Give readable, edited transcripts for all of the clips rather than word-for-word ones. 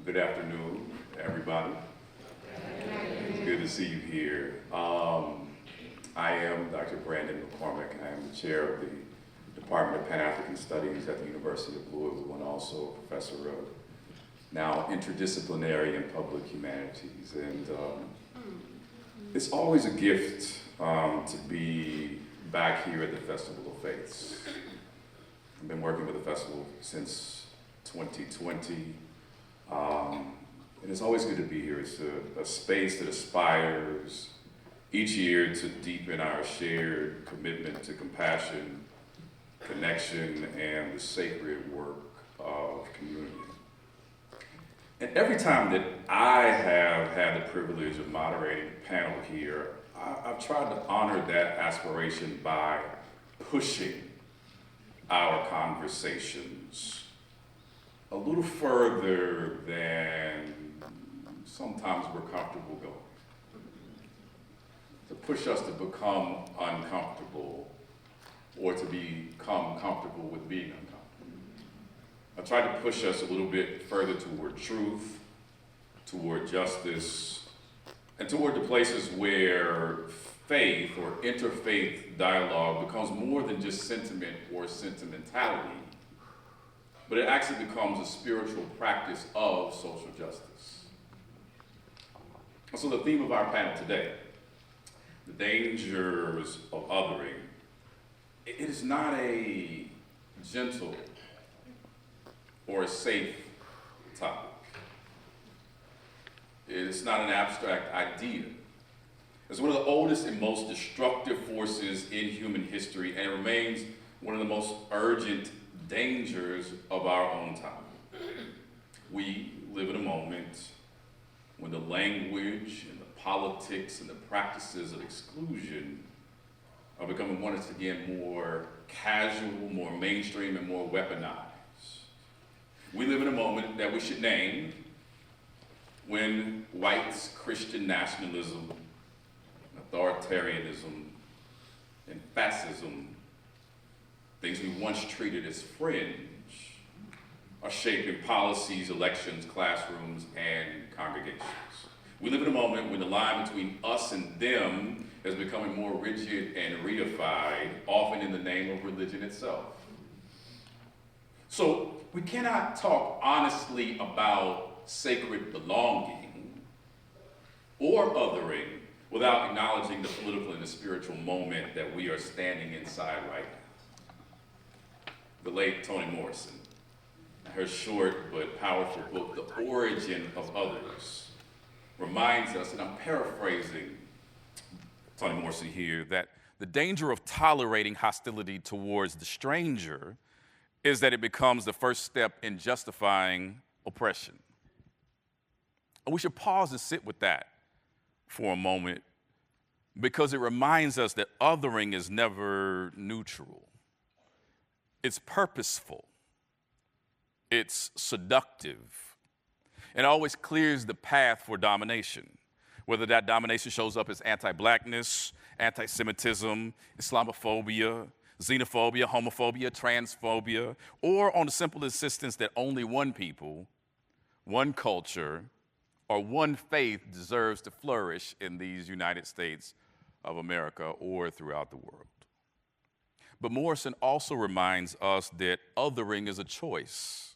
Good afternoon, everybody. It's good to see you here. I am Dr. Brandon McCormack. I am the chair of the Department of Pan-African Studies at the University of Louisville and also a professor of now interdisciplinary and public humanities. And it's always a gift to be back here at the Festival of Faiths. I've been working with the festival since 2020. And it's always good to be here. It's a space that aspires each year to deepen our shared commitment to compassion, connection, and the sacred work of community. And every time that I have had the privilege of moderating a panel here, I've tried to honor that aspiration by pushing our conversations a little further than sometimes we're comfortable going. To push us to become uncomfortable or to become comfortable with being uncomfortable. I tried to push us a little bit further toward truth, toward justice, and toward the places where faith or interfaith dialogue becomes more than just sentiment or sentimentality, but it actually becomes a spiritual practice of social justice. And so the theme of our panel today, the dangers of othering, it is not a gentle or a safe topic. It's not an abstract idea. It's one of the oldest and most destructive forces in human history, and it remains one of the most urgent dangers of our own time. We live in a moment when the language and the politics and the practices of exclusion are becoming once again more casual, more mainstream, and more weaponized. We live in a moment that we should name when white Christian nationalism, authoritarianism, and fascism, things we once treated as fringe, are shaping policies, elections, classrooms, and congregations. We live in a moment when the line between us and them is becoming more rigid and reified, often in the name of religion itself. So we cannot talk honestly about sacred belonging or othering without acknowledging the political and the spiritual moment that we are standing inside right now. The late Toni Morrison, her short but powerful book, The Origin of Others, reminds us, and I'm paraphrasing Toni Morrison here, that the danger of tolerating hostility towards the stranger is that it becomes the first step in justifying oppression. And we should pause and sit with that for a moment, because it reminds us that othering is never neutral. It's purposeful. It's seductive. It always clears the path for domination, whether that domination shows up as anti-blackness, anti-Semitism, Islamophobia, xenophobia, homophobia, transphobia, or on the simple insistence that only one people, one culture, or one faith deserves to flourish in these United States of America or throughout the world. But Morrison also reminds us that othering is a choice,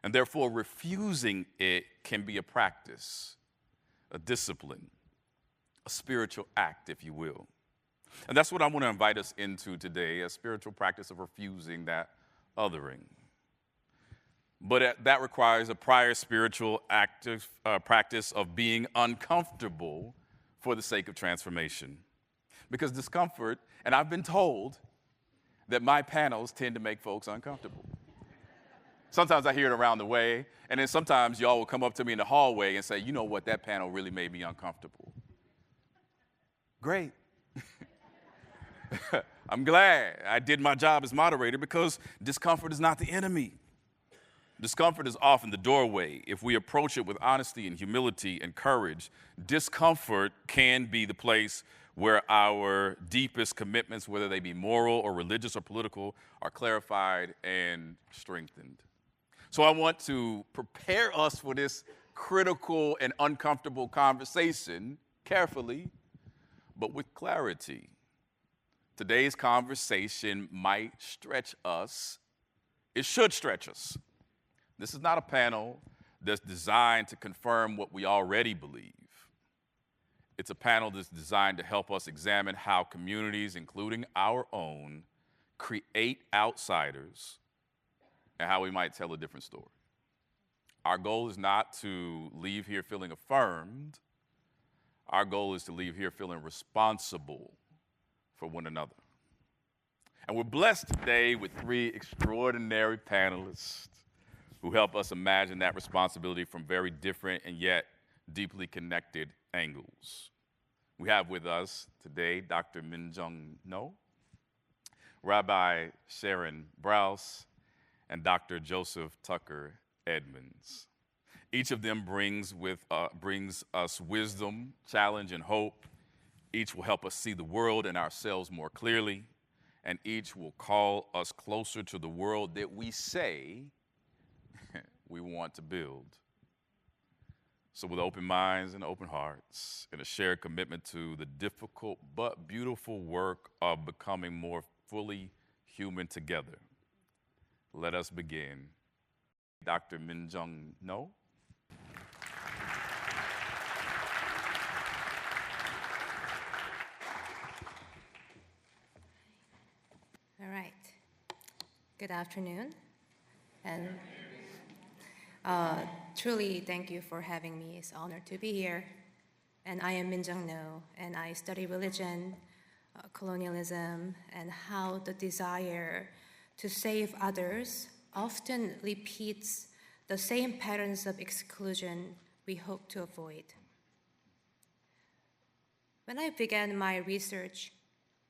and therefore refusing it can be a practice, a discipline, a spiritual act, if you will. And that's what I want to invite us into today, a spiritual practice of refusing that othering. But that requires a prior spiritual active practice of being uncomfortable for the sake of transformation. Because discomfort, and I've been told that my panels tend to make folks uncomfortable. Sometimes I hear it around the way, and then sometimes y'all will come up to me in the hallway and say, you know what, that panel really made me uncomfortable. Great. I'm glad I did my job as moderator, because discomfort is not the enemy. Discomfort is often the doorway. If we approach it with honesty and humility and courage, discomfort can be the place where our deepest commitments, whether they be moral or religious or political, are clarified and strengthened. So I want to prepare us for this critical and uncomfortable conversation carefully, but with clarity. Today's conversation might stretch us. It should stretch us. This is not a panel that's designed to confirm what we already believe. It's a panel that's designed to help us examine how communities, including our own, create outsiders and how we might tell a different story. Our goal is not to leave here feeling affirmed. Our goal is to leave here feeling responsible for one another. And we're blessed today with three extraordinary panelists who help us imagine that responsibility from very different and yet deeply connected angles. We have with us today Dr. Minjung Noh, Rabbi Sharon Brous, and Dr. Joseph Tucker Edmonds. Each of them brings us wisdom, challenge, and hope. Each will help us see the world and ourselves more clearly, and each will call us closer to the world that we say we want to build. So with open minds and open hearts and a shared commitment to the difficult but beautiful work of becoming more fully human together, let us begin. Dr. Minjung Noh. All right. Good afternoon. And truly, thank you for having me. It's an honor to be here. And I am Minjung Noh, and I study religion, colonialism, and how the desire to save others often repeats the same patterns of exclusion we hope to avoid. When I began my research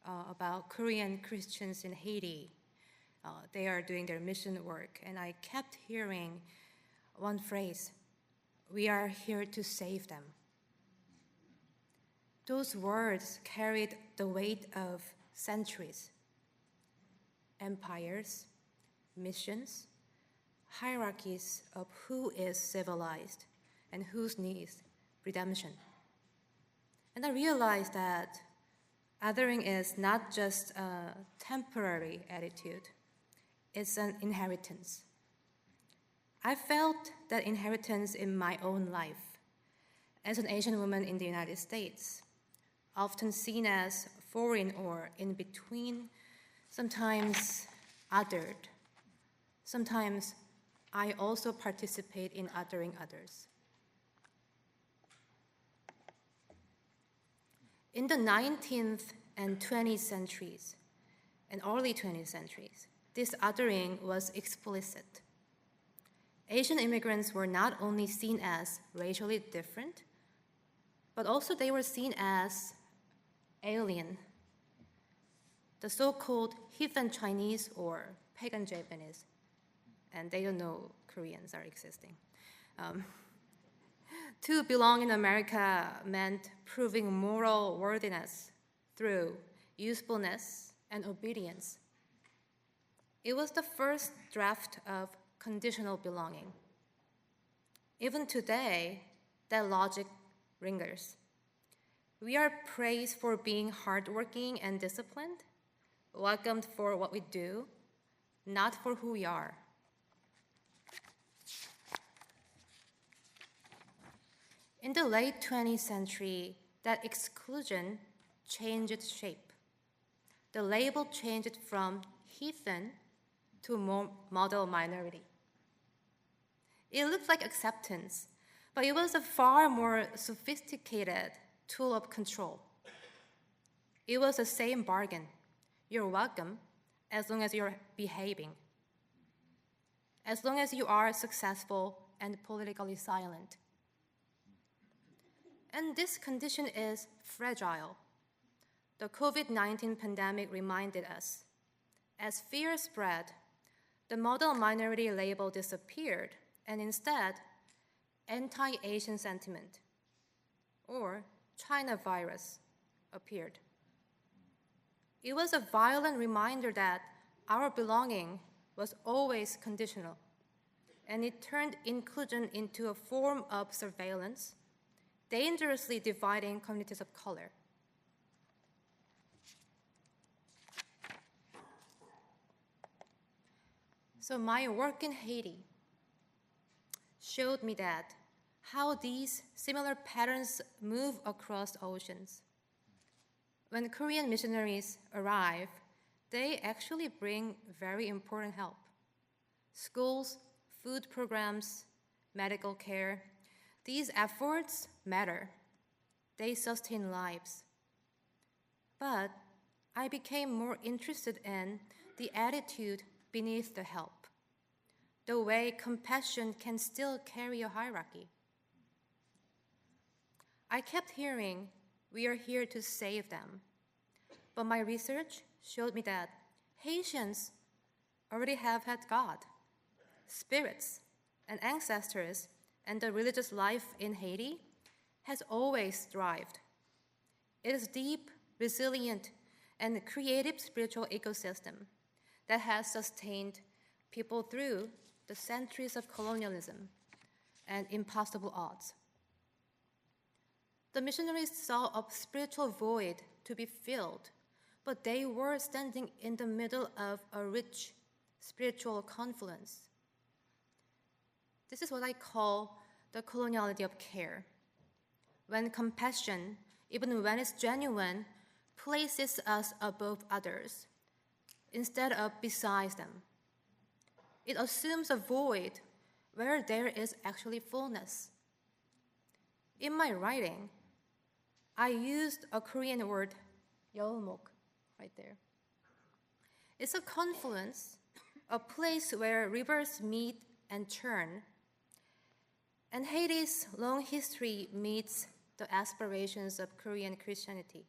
about Korean Christians in Haiti, they are doing their mission work, and I kept hearing one phrase: "We are here to save them." Those words carried the weight of centuries, empires, missions, hierarchies of who is civilized and whose needs redemption. And I realized that othering is not just a temporary attitude, it's an inheritance. I felt that inheritance in my own life as an Asian woman in the United States, often seen as foreign or in between, sometimes othered. Sometimes I also participate in othering others. In the 19th and 20th centuries, and early 20th centuries, this othering was explicit. Asian immigrants were not only seen as racially different, but also they were seen as alien. The so-called heathen Chinese or pagan Japanese, and they don't know Koreans are existing. To belong in America meant proving moral worthiness through usefulness and obedience. It was the first draft of conditional belonging. Even today, that logic lingers. We are praised for being hardworking and disciplined, welcomed for what we do, not for who we are. In the late 20th century, that exclusion changed its shape. The label changed from heathen to model minority. It looked like acceptance, but it was a far more sophisticated tool of control. It was the same bargain. You're welcome as long as you're behaving, as long as you are successful and politically silent. And this condition is fragile. The COVID-19 pandemic reminded us. As fear spread, the model minority label disappeared, and instead, anti-Asian sentiment, or China virus, appeared. It was a violent reminder that our belonging was always conditional. and it turned inclusion into a form of surveillance, dangerously dividing communities of color. So my work in Haiti showed me that how these similar patterns move across oceans. When Korean missionaries arrive, they actually bring very important help. Schools, food programs, medical care, these efforts matter. They sustain lives. But I became more interested in the attitude beneath the help, the way compassion can still carry a hierarchy. I kept hearing, we are here to save them. But my research showed me that Haitians already have had God, spirits, and ancestors, and the religious life in Haiti has always thrived. It is deep, resilient, and creative spiritual ecosystem that has sustained people through the centuries of colonialism and impossible odds. The missionaries saw a spiritual void to be filled, but they were standing in the middle of a rich spiritual confluence. This is what I call the coloniality of care. When compassion, even when it's genuine, places us above others instead of beside them. It assumes a void where there is actually fullness. In my writing, I used a Korean word, yeolmok, right there. It's a confluence, a place where rivers meet and churn. And Haiti's long history meets the aspirations of Korean Christianity.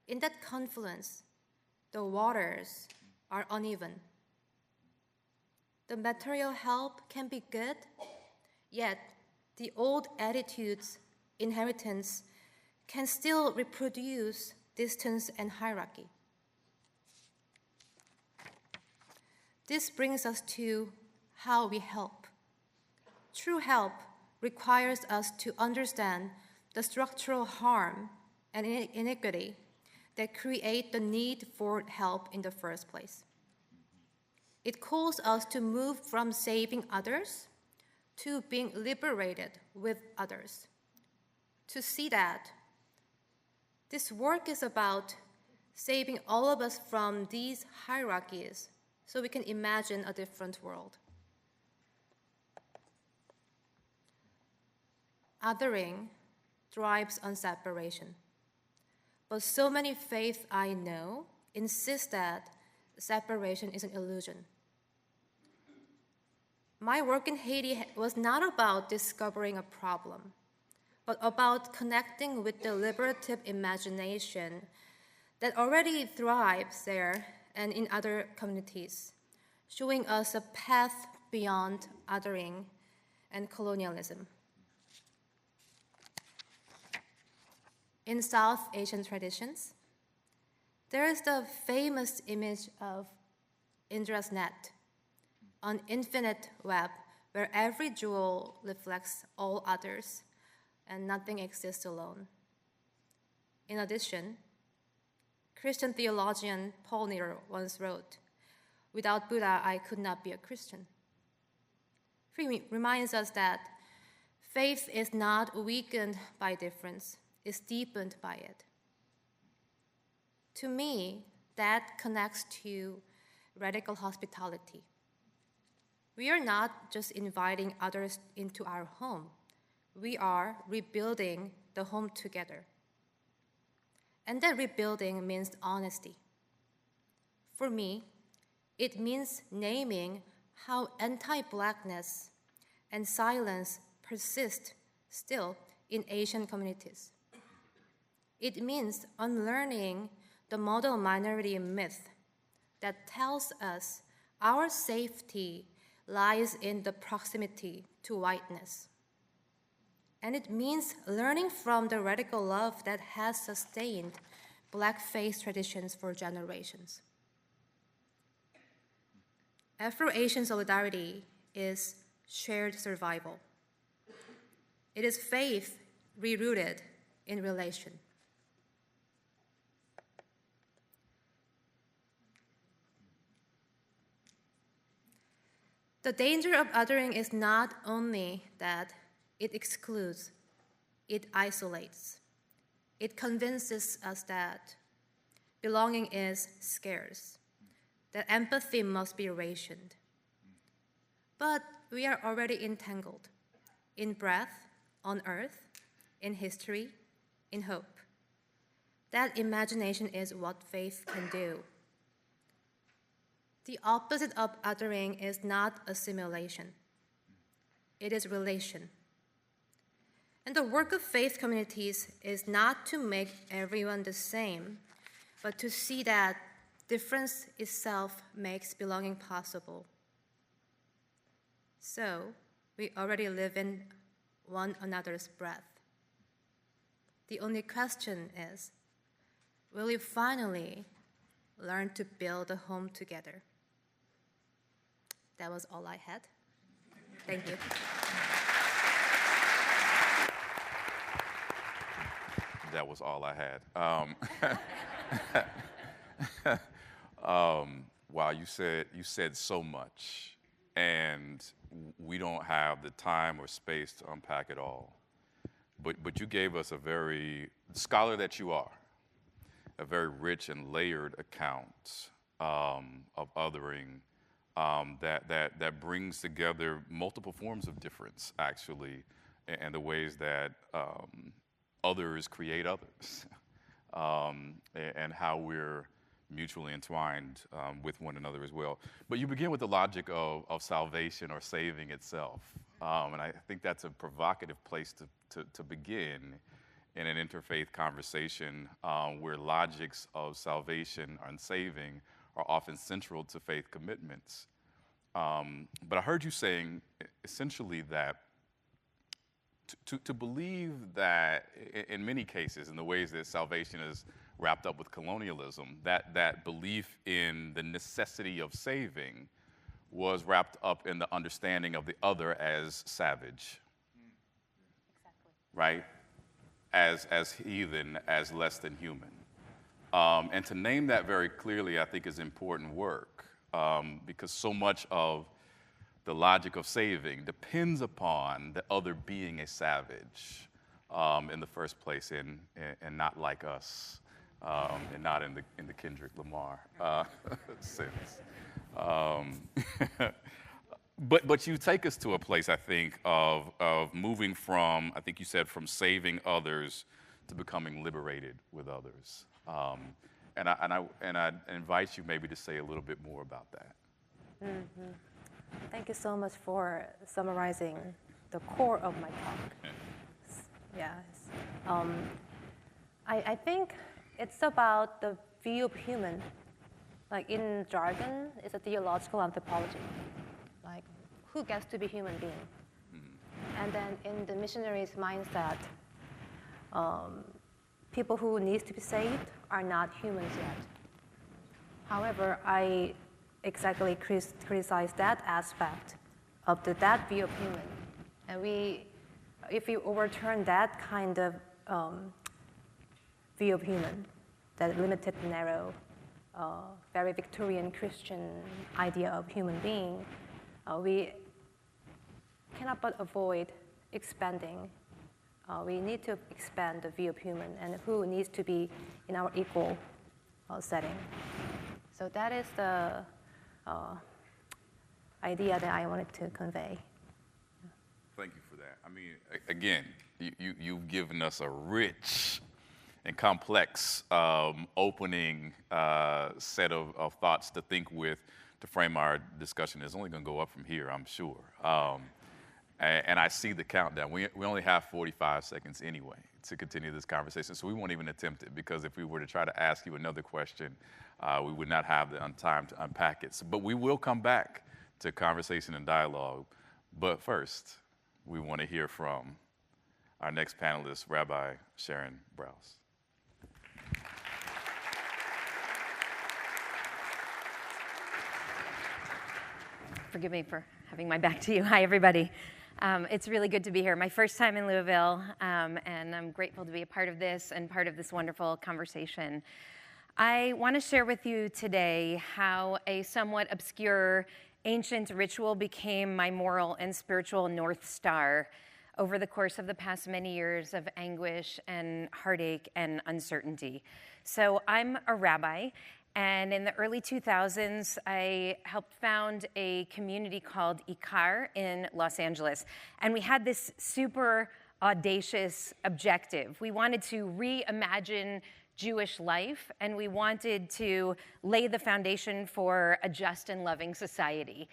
In that confluence, the waters are uneven. The material help can be good, yet the old attitudes, inheritance, can still reproduce distance and hierarchy. This brings us to how we help. True help requires us to understand the structural harm and inequity that create the need for help in the first place. It calls us to move from saving others to being liberated with others, to see that this work is about saving all of us from these hierarchies so we can imagine a different world. Othering thrives on separation. But so many faiths I know insist that separation is an illusion. My work in Haiti was not about discovering a problem, but about connecting with the liberative imagination that already thrives there and in other communities, showing us a path beyond othering and colonialism. In South Asian traditions, there is the famous image of Indra's net, an infinite web where every jewel reflects all others and nothing exists alone. In addition, Christian theologian Paul Nieder once wrote, "Without Buddha, I could not be a Christian." He reminds us that faith is not weakened by difference, it's deepened by it. To me, that connects to radical hospitality. We are not just inviting others into our home, we are rebuilding the home together. And that rebuilding means honesty. For me, it means naming how anti-Blackness and silence persist still in Asian communities. It means unlearning the model minority myth that tells us our safety lies in the proximity to whiteness. And it means learning from the radical love that has sustained Black faith traditions for generations. Afro-Asian solidarity is shared survival. It is faith rerouted in relation. The danger of othering is not only that it excludes, it isolates. It convinces us that belonging is scarce, that empathy must be rationed. But we are already entangled in breath, on earth, in history, in hope. That imagination is what faith can do. The opposite of othering is not assimilation. It is relation. And the work of faith communities is not to make everyone the same, but to see that difference itself makes belonging possible. So, we already live in one another's breath. The only question is, will you finally learn to build a home together? That was all I had. Thank you. That was all I had. Wow, you said so much, and we don't have the time or space to unpack it all. But you gave us a very scholar that you are, a very rich and layered account of othering that brings together multiple forms of difference, actually, and the ways that others create others, and how we're mutually entwined with one another as well. But you begin with the logic of salvation or saving itself, and I think that's a provocative place to begin in an interfaith conversation where logics of salvation and saving are often central to faith commitments. But I heard you saying essentially that to believe that in many cases, in the ways that salvation is wrapped up with colonialism, that belief in the necessity of saving was wrapped up in the understanding of the other as savage. Exactly. Right? As heathen, as less than human. And to name that very clearly, I think, is important work, because so much of the logic of saving depends upon the other being a savage in the first place, and not like us, and not in the Kendrick Lamar sense. But you take us to a place, I think, of moving from, I think you said, from saving others to becoming liberated with others. And I invite you maybe to say a little bit more about that. Mm-hmm. Thank you so much for summarizing the core of my talk. Yes. I think it's about the view of human. Like in jargon, it's a theological anthropology. Like, who gets to be human being? And then in the missionaries' mindset, people who need to be saved are not humans yet. However, I exactly criticize that aspect of that view of human. And if you overturn that kind of view of human, that limited, narrow, very Victorian Christian idea of human being, we cannot but avoid expanding. We need to expand the view of human and who needs to be in our equal setting. So that is the idea that I wanted to convey. Thank you for that. I mean, again, you've given us a rich and complex opening set of thoughts to think with, to frame our discussion. It's only going to go up from here, I'm sure. And I see the countdown. We only have 45 seconds anyway to continue this conversation, so we won't even attempt it, because if we were to try to ask you another question, we would not have the time to unpack it. But we will come back to conversation and dialogue. But first, we want to hear from our next panelist, Rabbi Sharon Brous. Forgive me for having my back to you. Hi, everybody. It's really good to be here. My first time in Louisville, and I'm grateful to be a part of this and part of this wonderful conversation. I want to share with you today how a somewhat obscure ancient ritual became my moral and spiritual North Star over the course of the past many years of anguish and heartache and uncertainty. So I'm a rabbi, and in the early 2000s, I helped found a community called IKAR in Los Angeles. And we had this super audacious objective. We wanted to reimagine Jewish life, and we wanted to lay the foundation for a just and loving society.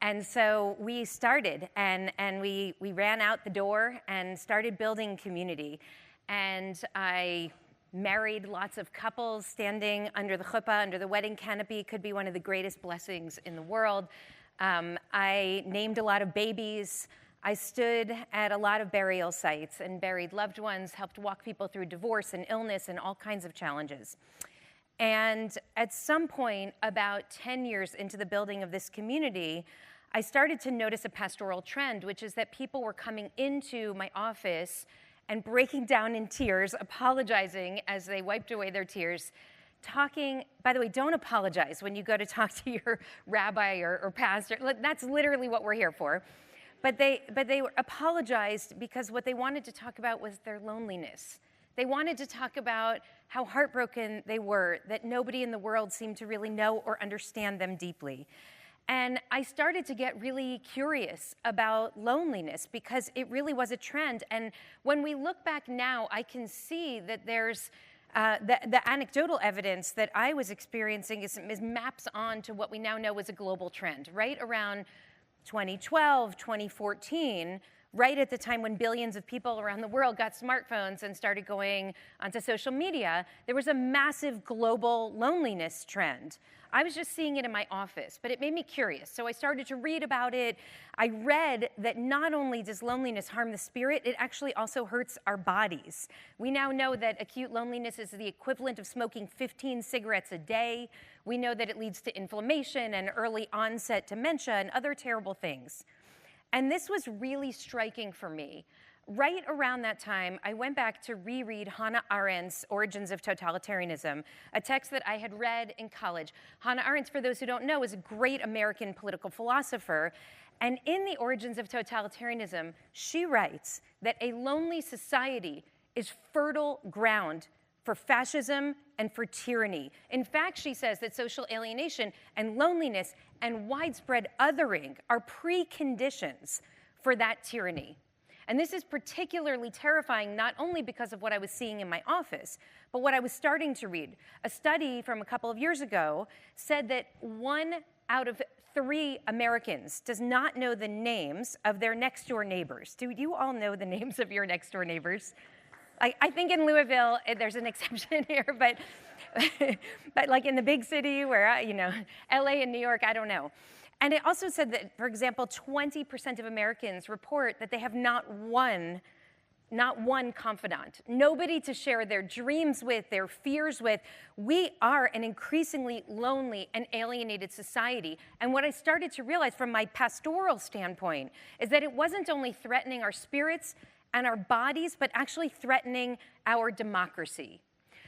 And so we started, and we ran out the door and started building community. And I married lots of couples standing under the chuppah, under the wedding canopy. Could be one of the greatest blessings in the world. I named a lot of babies. I stood at a lot of burial sites and buried loved ones, helped walk people through divorce and illness and all kinds of challenges. And at some point, about 10 years into the building of this community, I started to notice a pastoral trend, which is that people were coming into my office and breaking down in tears, apologizing as they wiped away their tears, talking. By the way, don't apologize when you go to talk to your rabbi or pastor. That's literally what we're here for. But they apologized because what they wanted to talk about was their loneliness. They wanted to talk about how heartbroken they were, that nobody in the world seemed to really know or understand them deeply. And I started to get really curious about loneliness because it really was a trend. And when we look back now, I can see that there's the anecdotal evidence that I was experiencing is maps on to what we now know is a global trend. Right around 2012, 2014, right at the time when billions of people around the world got smartphones and started going onto social media, there was a massive global loneliness trend. I was just seeing it in my office, but it made me curious. So I started to read about it. I read that not only does loneliness harm the spirit, it actually also hurts our bodies. We now know that acute loneliness is the equivalent of smoking 15 cigarettes a day. We know that it leads to inflammation and early onset dementia and other terrible things. And this was really striking for me. Right around that time, I went back to reread Hannah Arendt's Origins of Totalitarianism, a text that I had read in college. Hannah Arendt, for those who don't know, is a great American political philosopher. And in the Origins of Totalitarianism, she writes that a lonely society is fertile ground for fascism and for tyranny. In fact, she says that social alienation and loneliness and widespread othering are preconditions for that tyranny. And this is particularly terrifying, not only because of what I was seeing in my office, but what I was starting to read. A study from a couple of years ago said that 1 out of 3 Americans does not know the names of their next-door neighbors. Do you all know the names of your next-door neighbors? I think in Louisville, there's an exception here, but like in the big city where, LA and New York, I don't know. And it also said that, for example, 20% of Americans report that they have not one confidant, nobody to share their dreams with, their fears with. We are an increasingly lonely and alienated society. And what I started to realize from my pastoral standpoint is that it wasn't only threatening our spirits and our bodies, but actually threatening our democracy.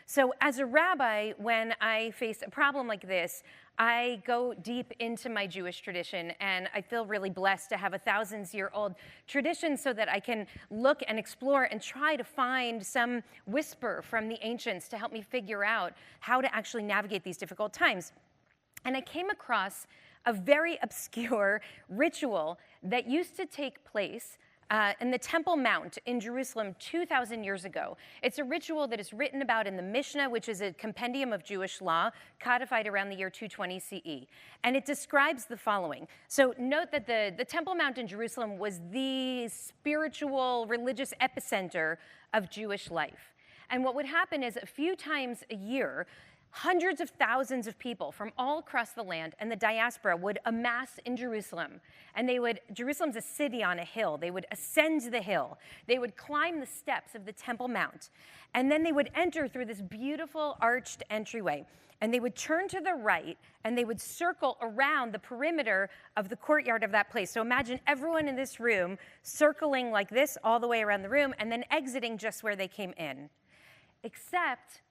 So as a rabbi, when I face a problem like this, I go deep into my Jewish tradition, and I feel really blessed to have a thousands-year-old tradition so that I can look and explore and try to find some whisper from the ancients to help me figure out how to actually navigate these difficult times. And I came across a very obscure ritual that used to take place in the Temple Mount in Jerusalem 2,000 years ago. It's a ritual that is written about in the Mishnah, which is a compendium of Jewish law, codified around the year 220 CE. And it describes the following. So note that the Temple Mount in Jerusalem was the spiritual, religious epicenter of Jewish life. And what would happen is a few times a year, Hundreds of thousands of people from all across the land and the diaspora would amass in Jerusalem. And Jerusalem's a city on a hill. They would ascend the hill. They would climb the steps of the Temple Mount. And then they would enter through this beautiful arched entryway. And they would turn to the right, and they would circle around the perimeter of the courtyard of that place. So imagine everyone in this room circling like this all the way around the room, and then exiting just where they came in. Except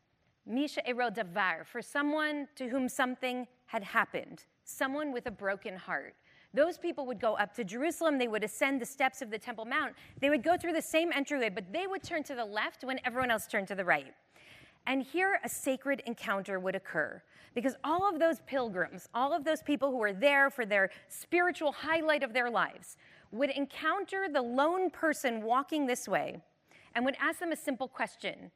Misha Ero Davar, for someone to whom something had happened, someone with a broken heart. Those people would go up to Jerusalem, they would ascend the steps of the Temple Mount, they would go through the same entryway, but they would turn to the left when everyone else turned to the right. And here a sacred encounter would occur, because all of those pilgrims, all of those people who were there for their spiritual highlight of their lives, would encounter the lone person walking this way and would ask them a simple question,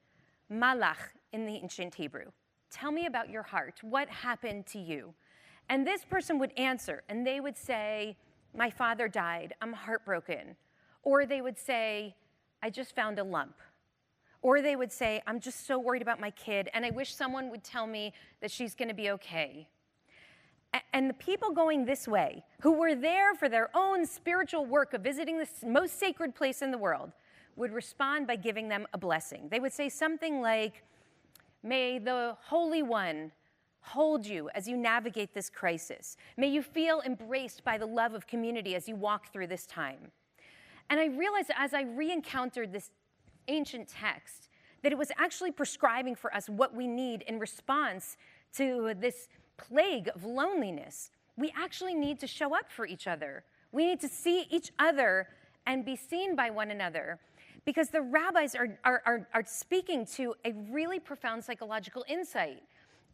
malach in the ancient Hebrew. Tell me about your heart. What happened to you? And this person would answer, and they would say, my father died. I'm heartbroken. Or they would say, I just found a lump. Or they would say, I'm just so worried about my kid, and I wish someone would tell me that she's going to be okay. And the people going this way, who were there for their own spiritual work of visiting the most sacred place in the world, would respond by giving them a blessing. They would say something like, may the Holy One hold you as you navigate this crisis. May you feel embraced by the love of community as you walk through this time. And I realized as I re-encountered this ancient text that it was actually prescribing for us what we need in response to this plague of loneliness. We actually need to show up for each other. We need to see each other and be seen by one another, because the rabbis are speaking to a really profound psychological insight.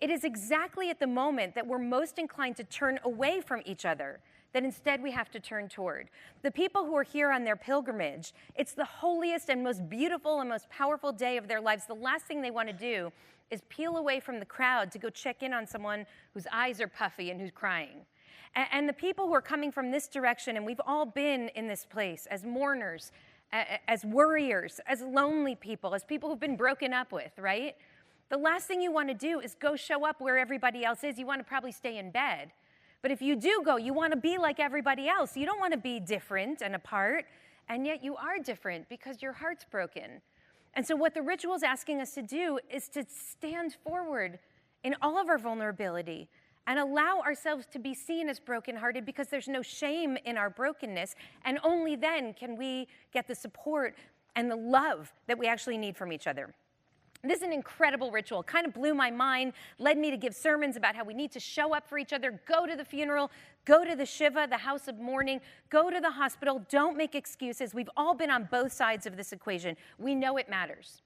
It is exactly at the moment that we're most inclined to turn away from each other that instead we have to turn toward. The people who are here on their pilgrimage, it's the holiest and most beautiful and most powerful day of their lives. The last thing they want to do is peel away from the crowd to go check in on someone whose eyes are puffy and who's crying. And the people who are coming from this direction, and we've all been in this place as mourners, as worriers, as lonely people, as people who've been broken up with, right? The last thing you want to do is go show up where everybody else is. You want to probably stay in bed. But if you do go, you want to be like everybody else. You don't want to be different and apart, and yet you are different because your heart's broken. And so what the ritual is asking us to do is to stand forward in all of our vulnerability and allow ourselves to be seen as brokenhearted, because there's no shame in our brokenness, and only then can we get the support and the love that we actually need from each other. This is an incredible ritual. It kind of blew my mind, led me to give sermons about how we need to show up for each other, go to the funeral, go to the Shiva, the house of mourning, go to the hospital, don't make excuses. We've all been on both sides of this equation. We know it matters.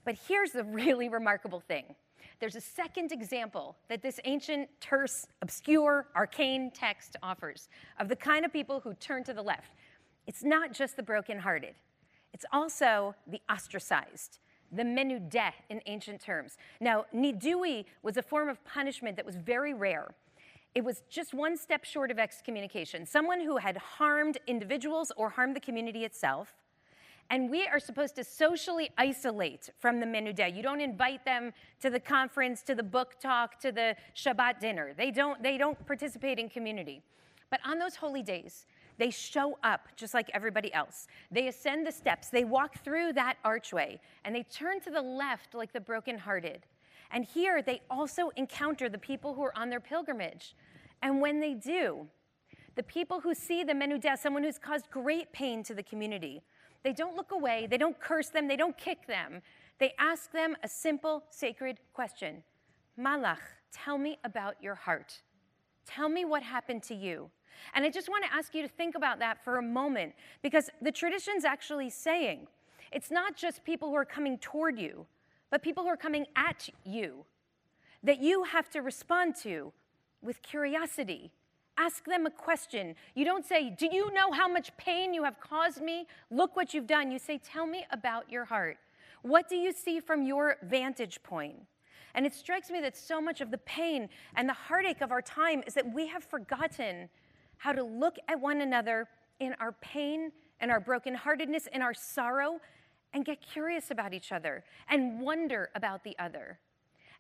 But here's the really remarkable thing. There's a second example that this ancient, terse, obscure, arcane text offers of the kind of people who turn to the left. It's not just the brokenhearted. It's also the ostracized, the menudeh in ancient terms. Now, nidui was a form of punishment that was very rare. It was just one step short of excommunication, someone who had harmed individuals or harmed the community itself. And we are supposed to socially isolate from the menudeh. You don't invite them to the conference, to the book talk, to the Shabbat dinner. They don't participate in community. But on those holy days, they show up just like everybody else. They ascend the steps, they walk through that archway, and they turn to the left like the brokenhearted. And here they also encounter the people who are on their pilgrimage. And when they do, the people who see the menudeh, someone who's caused great pain to the community, they don't look away, they don't curse them, they don't kick them. They ask them a simple, sacred question. Malach, tell me about your heart. Tell me what happened to you. And I just want to ask you to think about that for a moment, because the tradition's actually saying it's not just people who are coming toward you, but people who are coming at you, that you have to respond to with curiosity. Ask them a question. You don't say, do you know how much pain you have caused me? Look what you've done. You say, tell me about your heart. What do you see from your vantage point? And it strikes me that so much of the pain and the heartache of our time is that we have forgotten how to look at one another in our pain and our brokenheartedness and our sorrow and get curious about each other and wonder about the other.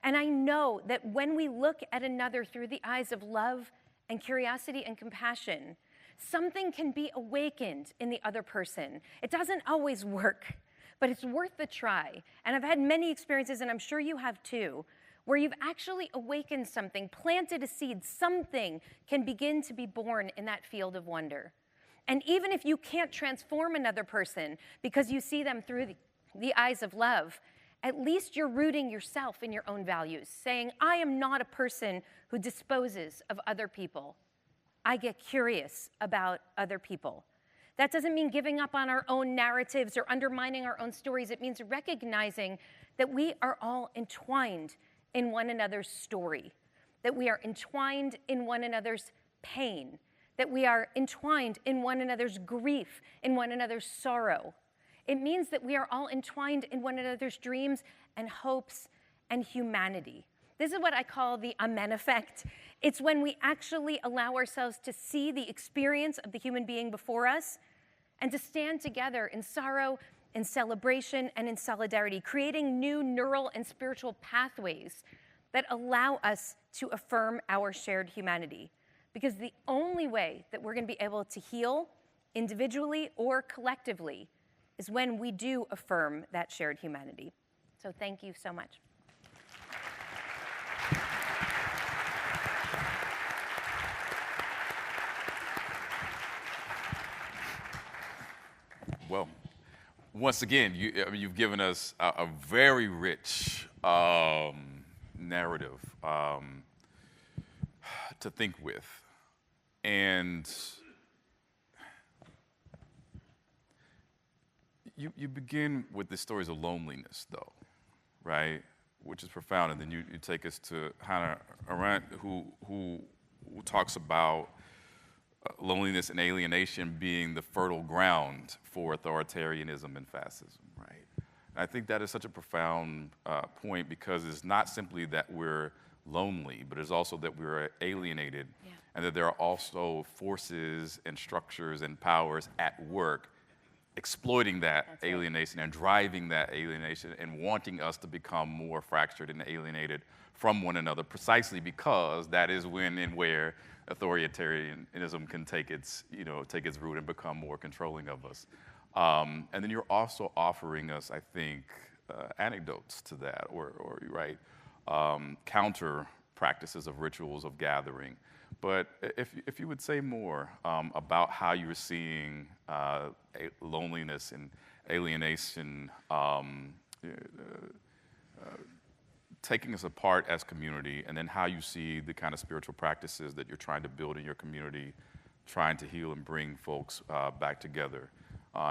And I know that when we look at another through the eyes of love and curiosity and compassion, something can be awakened in the other person. It doesn't always work, but it's worth the try. And I've had many experiences, and I'm sure you have too, where you've actually awakened something, planted a seed, something can begin to be born in that field of wonder. And even if you can't transform another person because you see them through the eyes of love, at least you're rooting yourself in your own values, saying, I am not a person who disposes of other people. I get curious about other people. That doesn't mean giving up on our own narratives or undermining our own stories. It means recognizing that we are all entwined in one another's story, that we are entwined in one another's pain, that we are entwined in one another's grief, in one another's sorrow. It means that we are all entwined in one another's dreams and hopes and humanity. This is what I call the amen effect. It's when we actually allow ourselves to see the experience of the human being before us and to stand together in sorrow, in celebration, and in solidarity, creating new neural and spiritual pathways that allow us to affirm our shared humanity. Because the only way that we're going to be able to heal individually or collectively is when we do affirm that shared humanity. So thank you so much. Well, once again, you've given us a very rich narrative to think with. And you begin with the stories of loneliness, though, right? Which is profound. And then you take us to Hannah Arendt, who talks about loneliness and alienation being the fertile ground for authoritarianism and fascism, right? And I think that is such a profound point, because it's not simply that we're lonely, but it's also that we're alienated, and that there are also forces and structures and powers at work exploiting that alienation and driving that alienation and wanting us to become more fractured and alienated from one another, precisely because that is when and where authoritarianism can take its root and become more controlling of us. And then you're also offering us, I think, anecdotes to that, or counter practices of rituals of gathering. But if you would say more about how you're seeing loneliness and alienation taking us apart as community, and then how you see the kind of spiritual practices that you're trying to build in your community, trying to heal and bring folks back together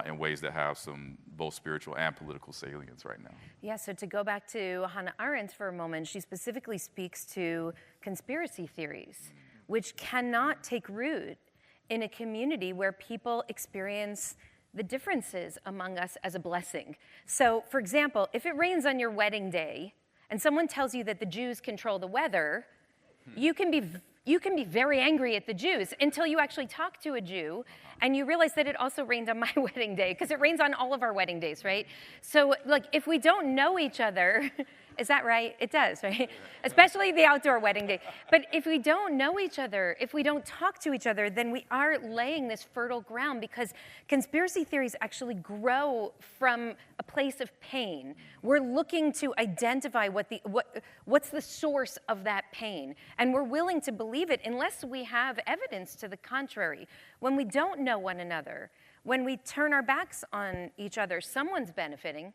in ways that have some both spiritual and political salience right now. Yeah, so to go back to Hannah Arendt for a moment, she specifically speaks to conspiracy theories, which cannot take root in a community where people experience the differences among us as a blessing. So, for example, if it rains on your wedding day and someone tells you that the Jews control the weather, you can be very angry at the Jews until you actually talk to a Jew and you realize that it also rained on my wedding day, because it rains on all of our wedding days, right? So, if we don't know each other, is that right? It does, right? Especially the outdoor wedding day. But if we don't know each other, if we don't talk to each other, then we are laying this fertile ground, because conspiracy theories actually grow from a place of pain. We're looking to identify what's the source of that pain. And we're willing to believe it unless we have evidence to the contrary. When we don't know one another, when we turn our backs on each other, someone's benefiting.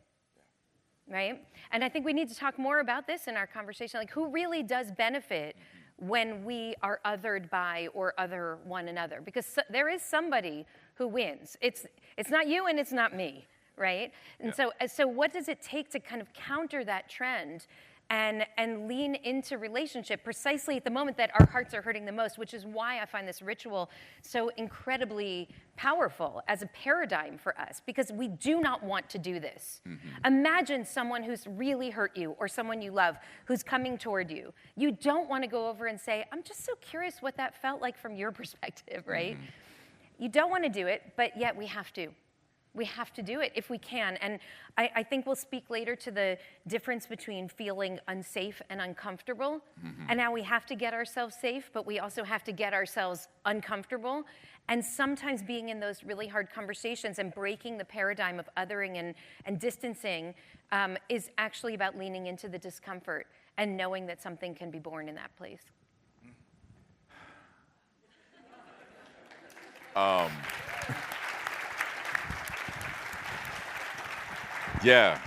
Right? And I think we need to talk more about this in our conversation. Who really does benefit when we are othered by or other one another? Because there is somebody who wins. It's not you and it's not me, right? And so what does it take to kind of counter that trend and lean into relationship precisely at the moment that our hearts are hurting the most, which is why I find this ritual so incredibly powerful as a paradigm for us, because we do not want to do this. Imagine someone who's really hurt you, or someone you love who's coming toward you. You don't want to go over and say, I'm just so curious what that felt like from your perspective, right? You don't want to do it, but yet we have to. We have to do it if we can. And I think we'll speak later to the difference between feeling unsafe and uncomfortable. And now we have to get ourselves safe, but we also have to get ourselves uncomfortable. And sometimes being in those really hard conversations and breaking the paradigm of othering and distancing is actually about leaning into the discomfort and knowing that something can be born in that place. Yeah.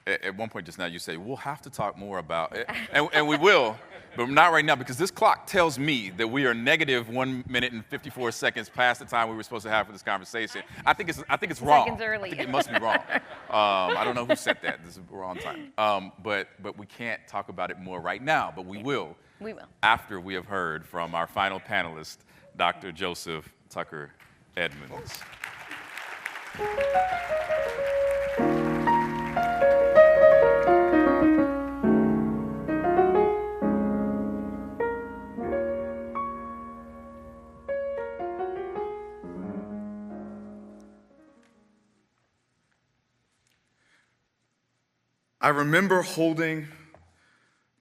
At one point just now, you say, we'll have to talk more about it. And we will, but not right now, because this clock tells me that we are negative 1 minute and 54 seconds past the time we were supposed to have for this conversation. I think it's wrong. Seconds early. I think it must be wrong. I don't know who said that. This is wrong time. But we can't talk about it more right now, but we will. We will. After we have heard from our final panelist, Dr. Joseph Tucker Edmonds. I remember holding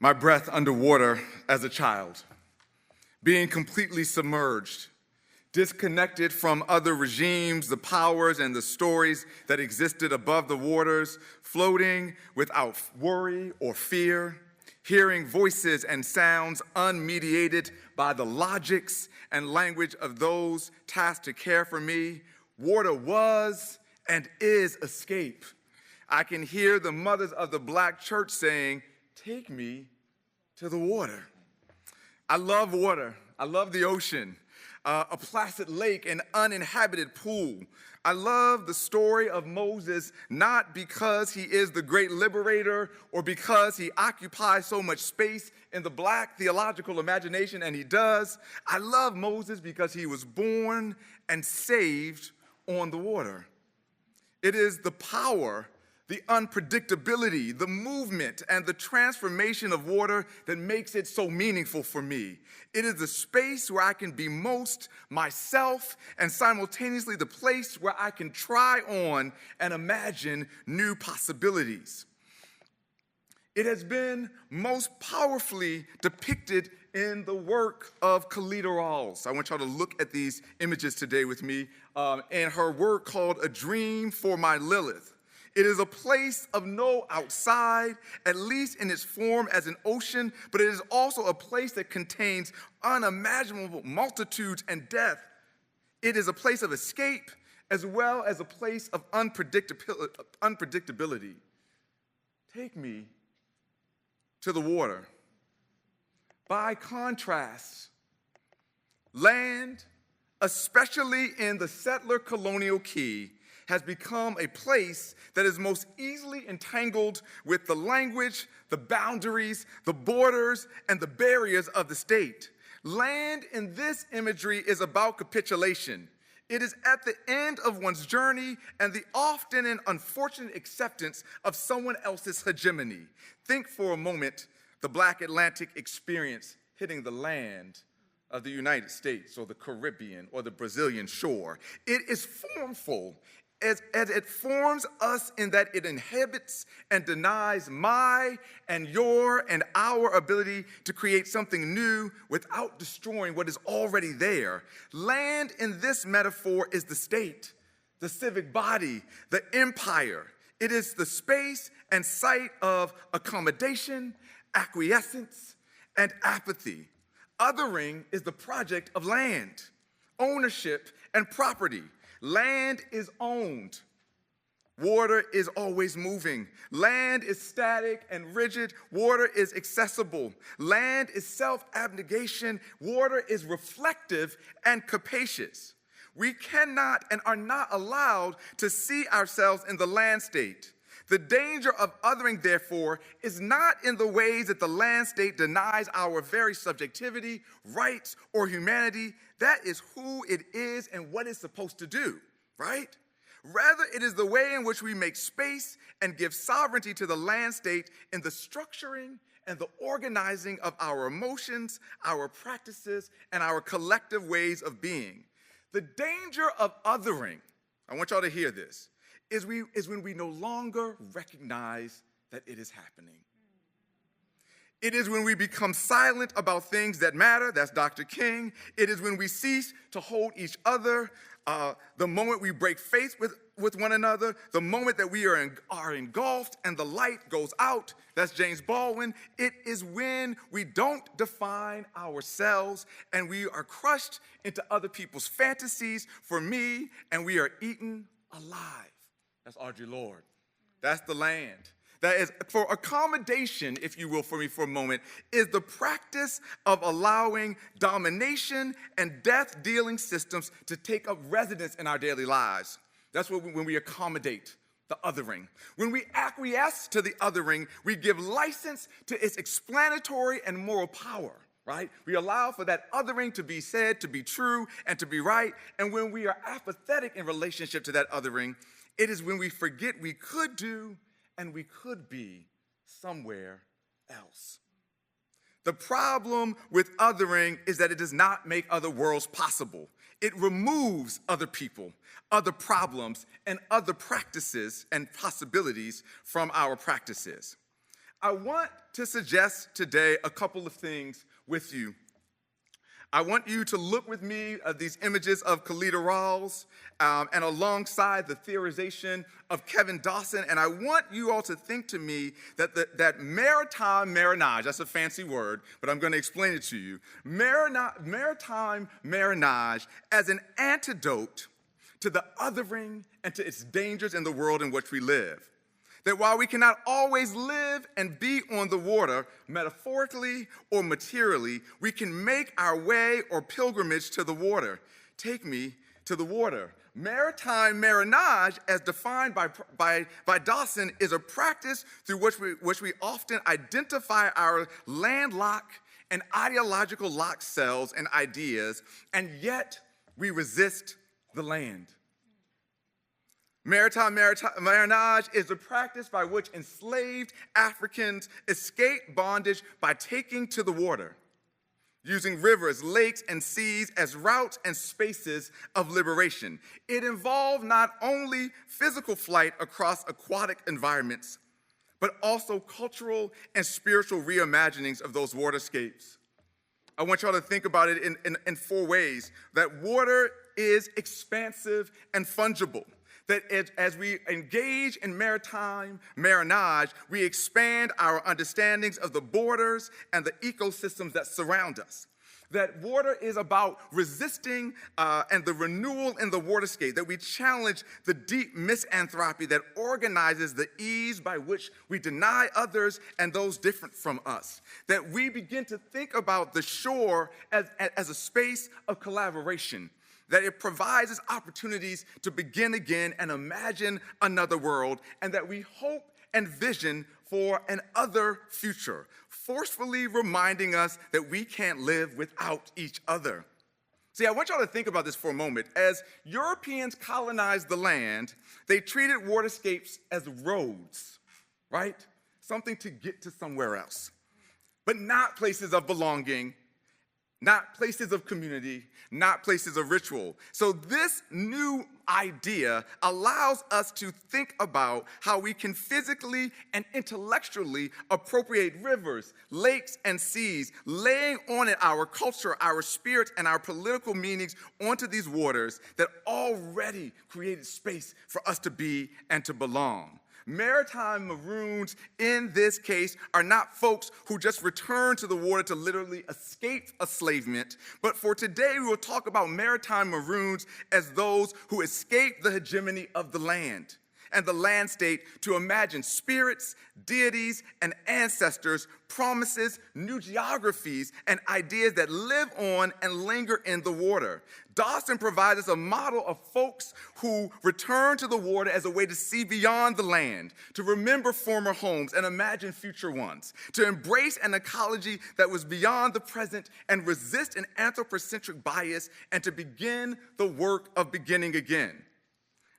my breath underwater as a child, being completely submerged, disconnected from other regimes, the powers, and the stories that existed above the waters, floating without worry or fear, hearing voices and sounds unmediated by the logics and language of those tasked to care for me. Water was and is escape. I can hear the mothers of the Black church saying, "Take me to the water." I love water. I love the ocean, a placid lake, an uninhabited pool. I love the story of Moses, not because he is the great liberator or because he occupies so much space in the Black theological imagination, and he does. I love Moses because he was born and saved on the water. It is the power, the unpredictability, the movement, and the transformation of water that makes it so meaningful for me. It is the space where I can be most myself and simultaneously the place where I can try on and imagine new possibilities. It has been most powerfully depicted in the work of Khalida Rawls. I want y'all to look at these images today with me in her work called A Dream for My Lilith. It is a place of no outside, at least in its form as an ocean, but it is also a place that contains unimaginable multitudes and death. It is a place of escape as well as a place of unpredictability. Take me to the water. By contrast, land, especially in the settler colonial key, has become a place that is most easily entangled with the language, the boundaries, the borders, and the barriers of the state. Land in this imagery is about capitulation. It is at the end of one's journey and the often and unfortunate acceptance of someone else's hegemony. Think for a moment the Black Atlantic experience hitting the land of the United States or the Caribbean or the Brazilian shore. It is formful as it forms us in that it inhibits and denies my and your and our ability to create something new without destroying what is already there. Land in this metaphor is the state, the civic body, the empire. It is the space and site of accommodation, acquiescence, and apathy. Othering is the project of land, ownership, and property. Land is owned. Water is always moving. Land is static and rigid. Water is accessible. Land is self-abnegation. Water is reflective and capacious. We cannot and are not allowed to see ourselves in the land state. The danger of othering, therefore, is not in the ways that the land state denies our very subjectivity, rights, or humanity. That is who it is and what it's supposed to do, right? Rather, it is the way in which we make space and give sovereignty to the land state in the structuring and the organizing of our emotions, our practices, and our collective ways of being. The danger of othering I want y'all to hear this, is when we no longer recognize that it is happening. It is when we become silent about things that matter. That's Dr. King. It is when we cease to hold each other, the moment we break faith with one another, the moment that we are engulfed and the light goes out. That's James Baldwin. It is when we don't define ourselves and we are crushed into other people's fantasies for me and we are eaten alive. That's Audre Lorde. That's the land. That is, for accommodation, if you will, for me for a moment, is the practice of allowing domination and death-dealing systems to take up residence in our daily lives. That's when we accommodate the othering. When we acquiesce to the othering, we give license to its explanatory and moral power, right? We allow for that othering to be said, to be true, and to be right. And when we are apathetic in relationship to that othering, it is when we forget we could do and we could be somewhere else. The problem with othering is that it does not make other worlds possible. It removes other people, other problems, and other practices and possibilities from our practices. I want to suggest today a couple of things with you. I want you to look with me at these images of Kalida Rawls and alongside the theorization of Kevin Dawson. And I want you all to think to me that maritime marinage, that's a fancy word, but I'm going to explain it to you. Maritime marinage as an antidote to the othering and to its dangers in the world in which we live. That while we cannot always live and be on the water, metaphorically or materially, we can make our way or pilgrimage to the water. Take me to the water. Maritime marinage, as defined by Dawson, is a practice through which we often identify our landlocked and ideological locked selves and ideas, and yet we resist the land. Maritime marinage is the practice by which enslaved Africans escape bondage by taking to the water, using rivers, lakes, and seas as routes and spaces of liberation. It involved not only physical flight across aquatic environments, but also cultural and spiritual reimaginings of those waterscapes. I want y'all to think about it in four ways. That water is expansive and fungible. That as we engage in maritime marinage, we expand our understandings of the borders and the ecosystems that surround us. That water is about resisting and the renewal in the waterscape, that we challenge the deep misanthropy that organizes the ease by which we deny others and those different from us. That we begin to think about the shore as a space of collaboration. That it provides us opportunities to begin again and imagine another world, and that we hope and vision for an other future, forcefully reminding us that we can't live without each other. See, I want y'all to think about this for a moment. As Europeans colonized the land, they treated waterscapes as roads, right? Something to get to somewhere else, but not places of belonging, not places of community, not places of ritual. So this new idea allows us to think about how we can physically and intellectually appropriate rivers, lakes, and seas, laying on it our culture, our spirit, and our political meanings onto these waters that already created space for us to be and to belong. Maritime maroons, in this case, are not folks who just return to the water to literally escape enslavement, but for today we will talk about maritime maroons as those who escape the hegemony of the land and the land state to imagine spirits, deities, and ancestors, promises, new geographies, and ideas that live on and linger in the water. Dawson provides us a model of folks who return to the water as a way to see beyond the land, to remember former homes and imagine future ones, to embrace an ecology that was beyond the present and resist an anthropocentric bias, and to begin the work of beginning again.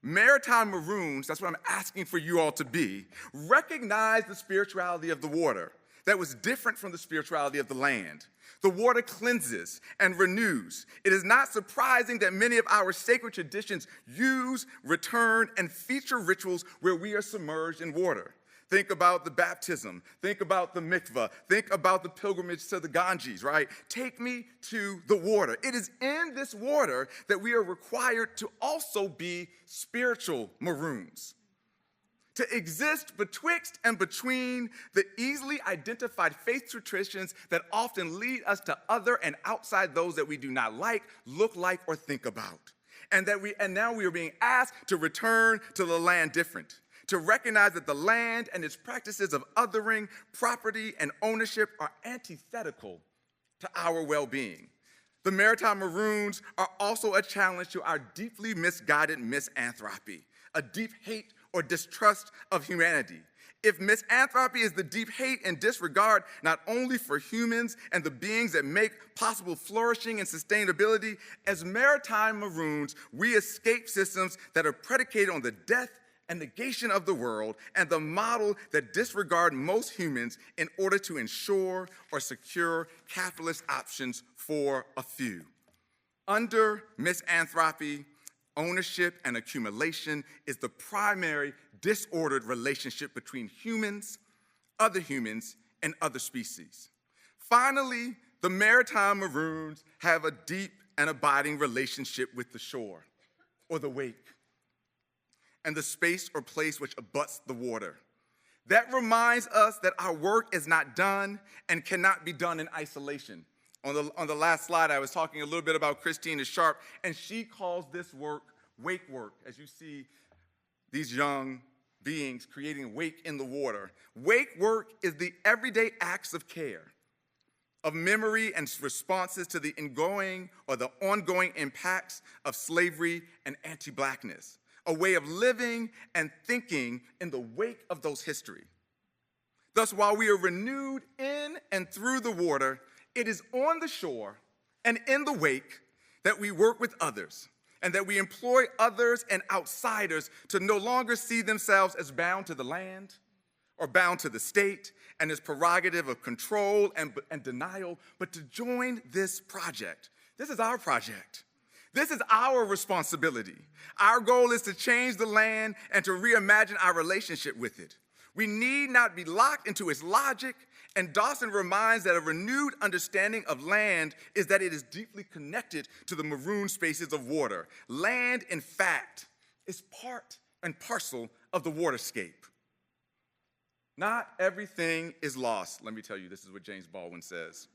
Maritime maroons, that's what I'm asking for you all to be, recognize the spirituality of the water. that was different from the spirituality of the land. The water cleanses and renews. It is not surprising that many of our sacred traditions use, return, and feature rituals where we are submerged in water. Think about the baptism. Think about the mikvah. Think about the pilgrimage to the Ganges, right? Take me to the water. It is in this water that we are required to also be spiritual maroons, to exist betwixt and between the easily identified faith traditions that often lead us to other and outside those that we do not like, look like, or think about. And now we are being asked to return to the land different, to recognize that the land and its practices of othering, property, and ownership are antithetical to our well-being. The maritime maroons are also a challenge to our deeply misguided misanthropy, a deep hate or distrust of humanity. If misanthropy is the deep hate and disregard not only for humans and the beings that make possible flourishing and sustainability, as maritime maroons, we escape systems that are predicated on the death and negation of the world and the model that disregard most humans in order to ensure or secure capitalist options for a few. Under misanthropy, ownership and accumulation is the primary disordered relationship between humans, and other species. Finally, the maritime maroons have a deep and abiding relationship with the shore, or the wake, and the space or place which abuts the water. That reminds us that our work is not done and cannot be done in isolation. On the last slide, I was talking a little bit about Christina Sharp, and she calls this work wake work, as you see these young beings creating wake in the water. Wake work is the everyday acts of care, of memory and responses to the ongoing impacts of slavery and anti-Blackness, a way of living and thinking in the wake of those history. Thus, while we are renewed in and through the water, it is on the shore and in the wake that we work with others, and that we employ others and outsiders to no longer see themselves as bound to the land or bound to the state and its prerogative of control and denial, but to join this project. This is our project. This is our responsibility. Our goal is to change the land and to reimagine our relationship with it. We need not be locked into its logic, and Dawson reminds that a renewed understanding of land is that it is deeply connected to the maroon spaces of water. Land, in fact, is part and parcel of the waterscape. Not everything is lost. Let me tell you, this is what James Baldwin says.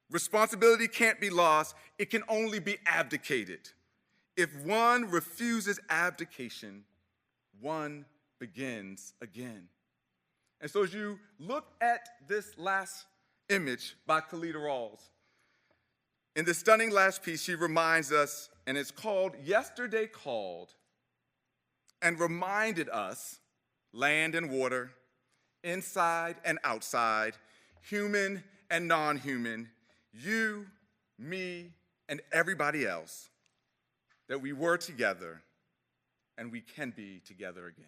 Responsibility can't be lost, it can only be abdicated. If one refuses abdication, one begins again. And so as you look at this last image by Khalida Rawls, in this stunning last piece, she reminds us, and it's called Yesterday Called, and reminded us, land and water, inside and outside, human and non-human, you, me, and everybody else, that we were together and we can be together again.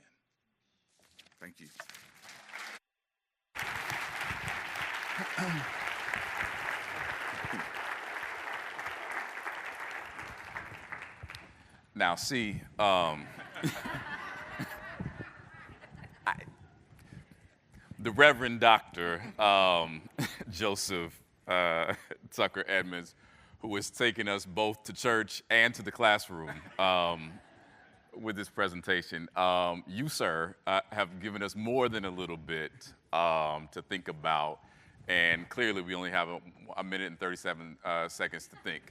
Thank you. Now, see, the Reverend Dr. Joseph Tucker Edmonds, who has taken us both to church and to the classroom with this presentation. You, sir, have given us more than a little bit to think about, and clearly we only have a minute and 37 seconds to think.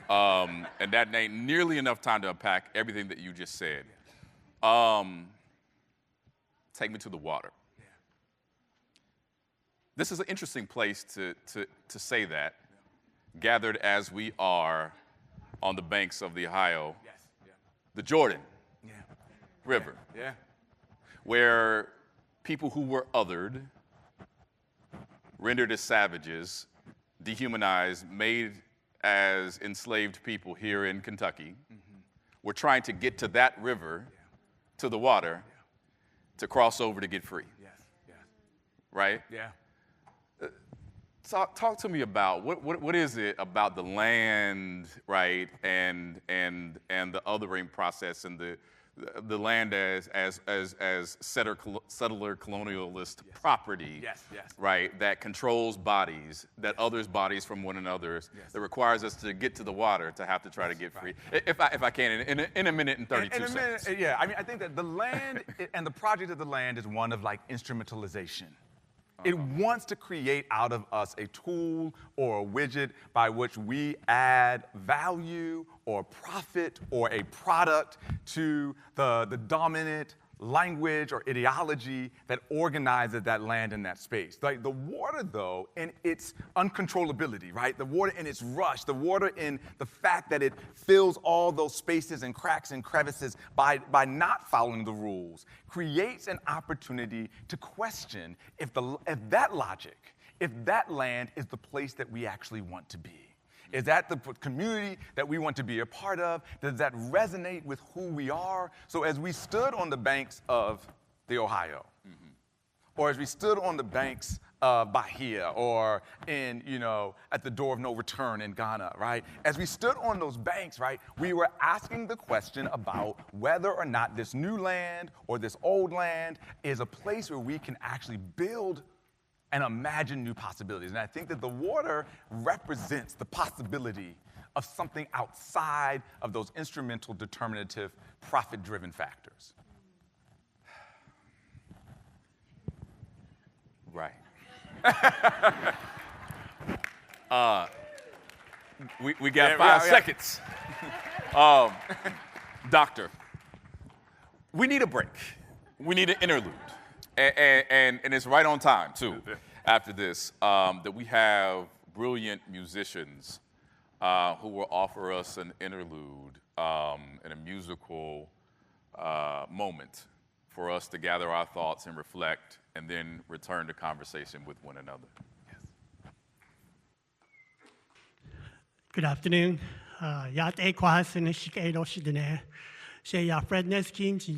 And that ain't nearly enough time to unpack everything that you just said. Take me to the water. Yeah. This is an interesting place to say that, gathered as we are on the banks of the Ohio, Yes. Yeah. the Jordan Yeah. River, Yeah. where people who were othered, rendered as savages, dehumanized, made as enslaved people here in Kentucky, were trying to get to that river, to the water, to cross over to get free, Yes. Yeah. right? Yeah. Talk to me about what is it about the land, right, and the othering process and the land as settler colonialist property, right, that controls bodies, that others bodies from one another, that requires us to get to the water to have to try to get free. If I can, in a minute and 32 seconds. Yeah, I mean, I think that the land and the project of the land is one of like instrumentalization. It wants to create out of us a tool or a widget by which we add value or profit or a product to the dominant language or ideology that organizes that land and that space. Like the water, though, in its uncontrollability, right? The water in its rush, the water in the fact that it fills all those spaces and cracks and crevices by not following the rules, creates an opportunity to question if that logic, if that land is the place that we actually want to be. Is that the community that we want to be a part of? Does that resonate with who we are? So as we stood on the banks of the Ohio, or as we stood on the banks of Bahia, or at the door of no return in Ghana, right? As we stood on those banks, right, we were asking the question about whether or not this new land or this old land is a place where we can actually build and imagine new possibilities. And I think that the water represents the possibility of something outside of those instrumental, determinative, profit-driven factors. Right. We got 5 seconds. Doctor, we need a break. We need an interlude. And it's right on time, too, after this, that we have brilliant musicians who will offer us an interlude and a musical moment for us to gather our thoughts and reflect and then return to conversation with one another. Yes. Good afternoon. Yat Ekwas and Shikado Diné. Say Fred Nez-Keams,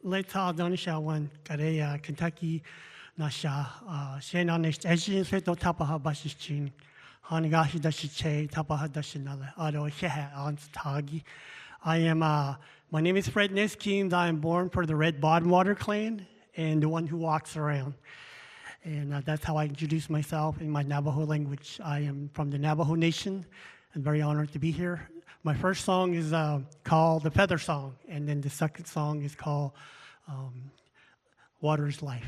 Leta Donishawan, Karea, Kentucky, Nasha, Shena Next Asian Seto Tapaha Bashin, Hanigashi Dashiche, Tapaha Dashinala, Ado Sheha on Tagi. My name is Fred Nez-Keams. I am born for the Red Bottom Water Clan and the one who walks around. And that's how I introduce myself in my Navajo language. I am from the Navajo Nation. I'm very honored to be here. My first song is called The Feather Song, and then the second song is called Water is Life.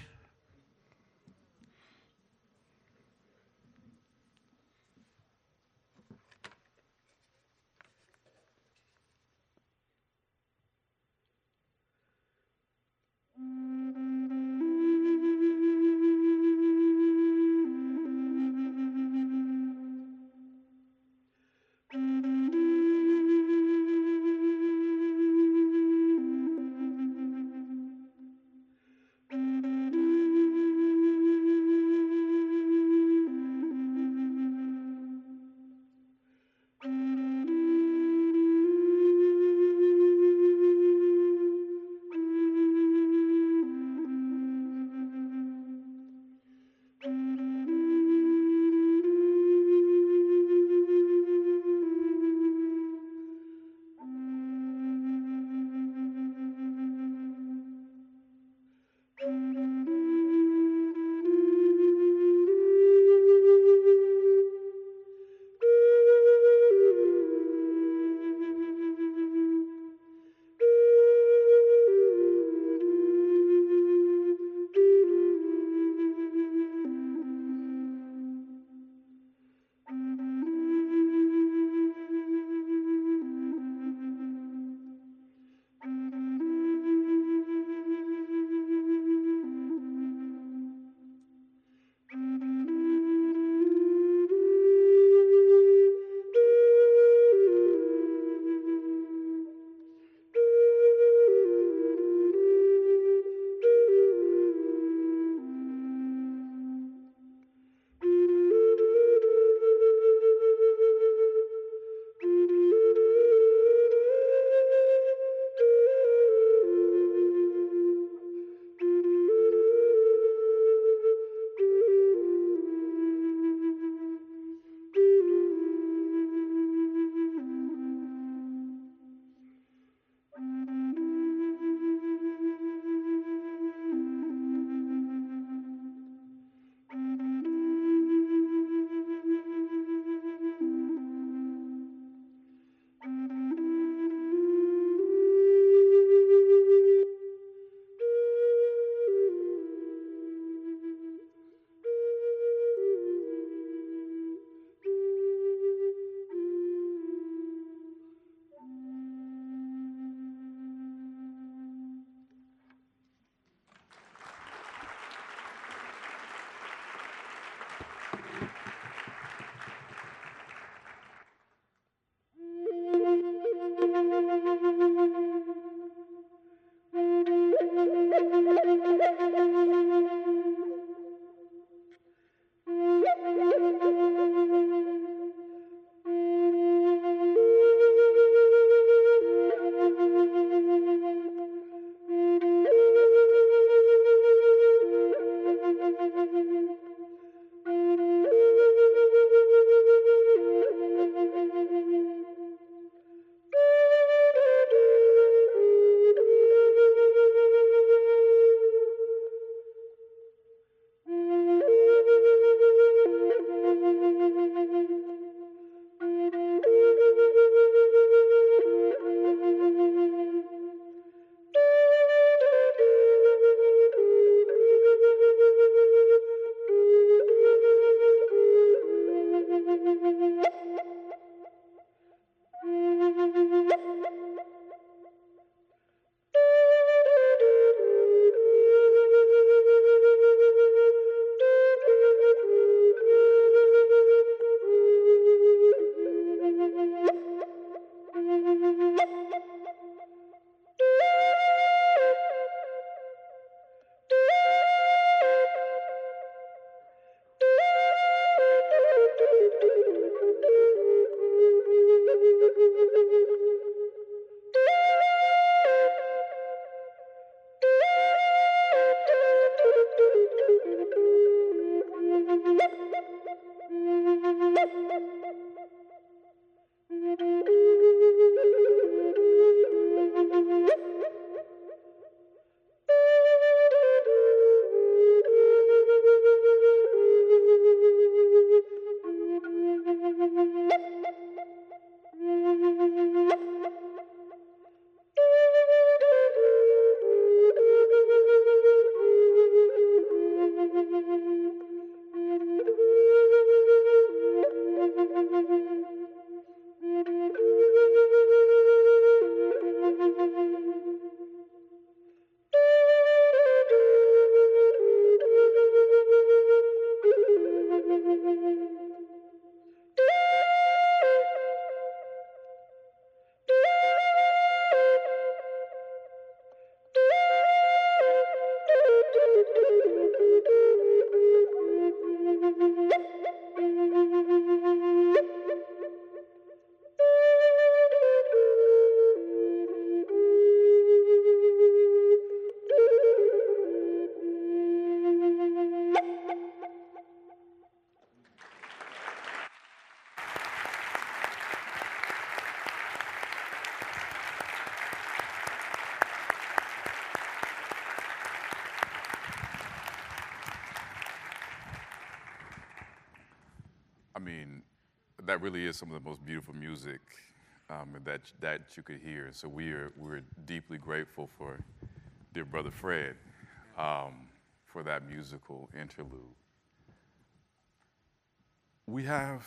mean, that really is some of the most beautiful music that you could hear. So we're deeply grateful for dear brother Fred for that musical interlude. We have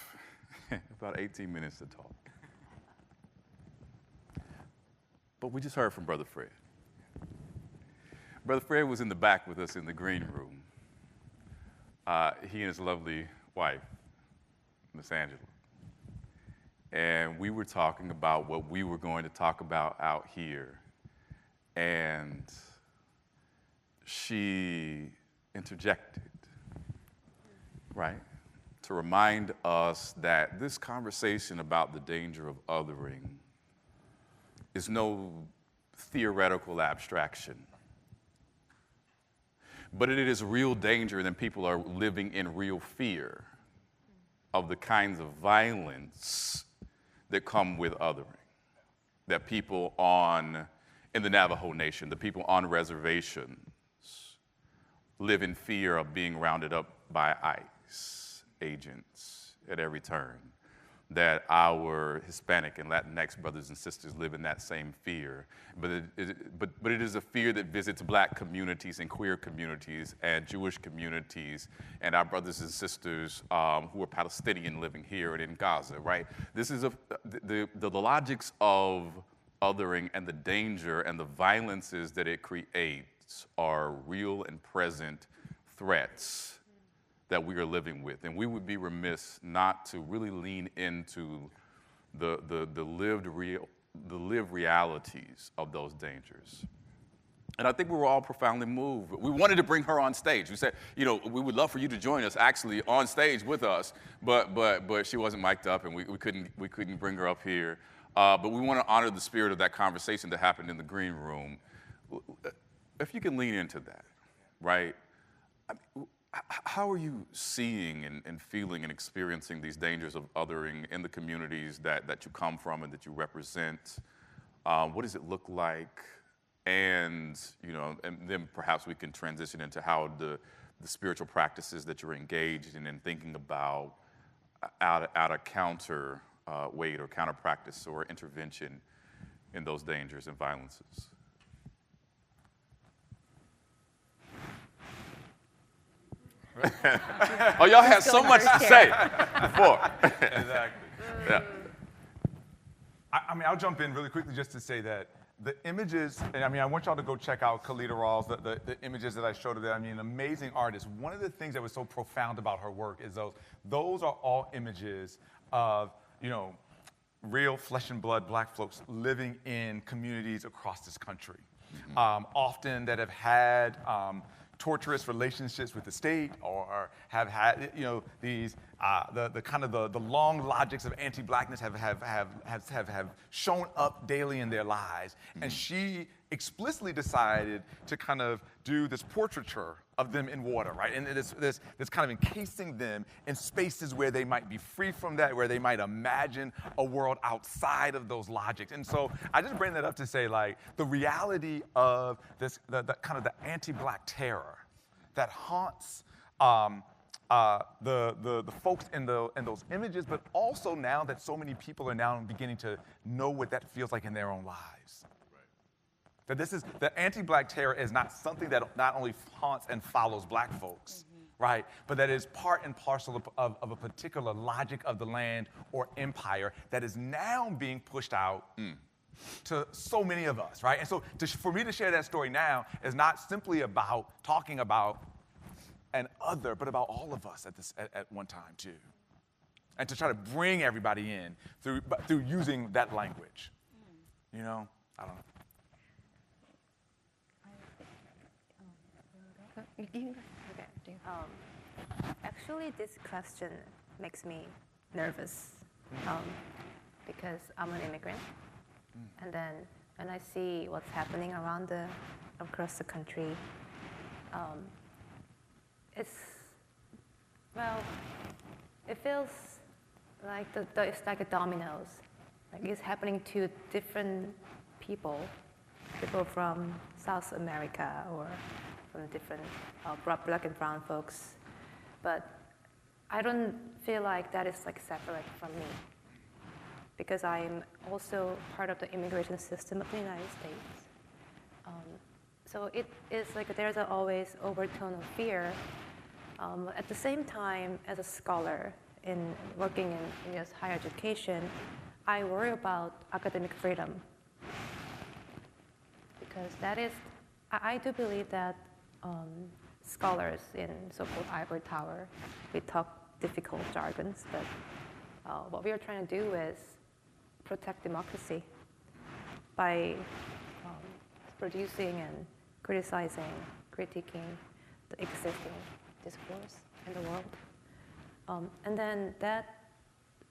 about 18 minutes to talk. But we just heard from Brother Fred. Brother Fred was in the back with us in the green room. He and his lovely wife, Miss Angela. And we were talking about what we were going to talk about out here. And she interjected, right? To remind us that this conversation about the danger of othering is no theoretical abstraction, but it is real danger, and people are living in real fear of the kinds of violence that come with othering, that people in the Navajo Nation, the people on reservations live in fear of being rounded up by ICE agents at every turn, that our Hispanic and Latinx brothers and sisters live in that same fear. But it is a fear that visits Black communities and queer communities and Jewish communities and our brothers and sisters who are Palestinian living here and in Gaza, right? This is the logics of othering and the danger and the violences that it creates are real and present threats that we are living with. And we would be remiss not to really lean into the lived realities of those dangers. And I think we were all profoundly moved. We wanted to bring her on stage. We said, we would love for you to join us actually on stage with us, but she wasn't mic'd up and we couldn't bring her up here. But we want to honor the spirit of that conversation that happened in the green room. If you can lean into that, right? How are you seeing and feeling and experiencing these dangers of othering in the communities that you come from and that you represent? What does it look like? And then perhaps we can transition into how the spiritual practices that you're engaged in and thinking about add a counter weight or counter practice or intervention in those dangers and violences. Oh, y'all had so much to say before. Exactly. Yeah. I'll jump in really quickly just to say that the images, and I want y'all to go check out Khalida Rawls, the images that I showed of that. An amazing artist. One of the things that was so profound about her work is those are all images of, real flesh and blood Black folks living in communities across this country, often that have had torturous relationships with the state, or have had these the long logics of anti-Blackness have shown up daily in their lives. And she explicitly decided to kind of do this portraiture of them in water, right? And this kind of encasing them in spaces where they might be free from that, where they might imagine a world outside of those logics. And so I just bring that up to say, the reality of this, the kind of the anti-Black terror that haunts the folks in those images, but also now that so many people are now beginning to know what that feels like in their own lives. That the anti-Black terror is not something that not only haunts and follows Black folks, right, but that is part and parcel of a particular logic of the land or empire that is now being pushed out to so many of us, right? And so for me to share that story now is not simply about talking about an other, but about all of us at one time too. And to try to bring everybody in through using that language. I don't know. Actually, this question makes me nervous because I'm an immigrant, and then when I see what's happening across the country, it feels like it's like a dominoes. Like it's happening to different people from South America or from different Black and brown folks. But I don't feel like that is like separate from me, because I am also part of the immigration system of the United States. So it is like there's always overtone of fear. At the same time, as a scholar in working in U.S. higher education, I worry about academic freedom, because that is, I do believe that scholars in so-called ivory tower, we talk difficult jargons, but what we are trying to do is protect democracy by producing and criticizing, critiquing the existing discourse in the world. And then that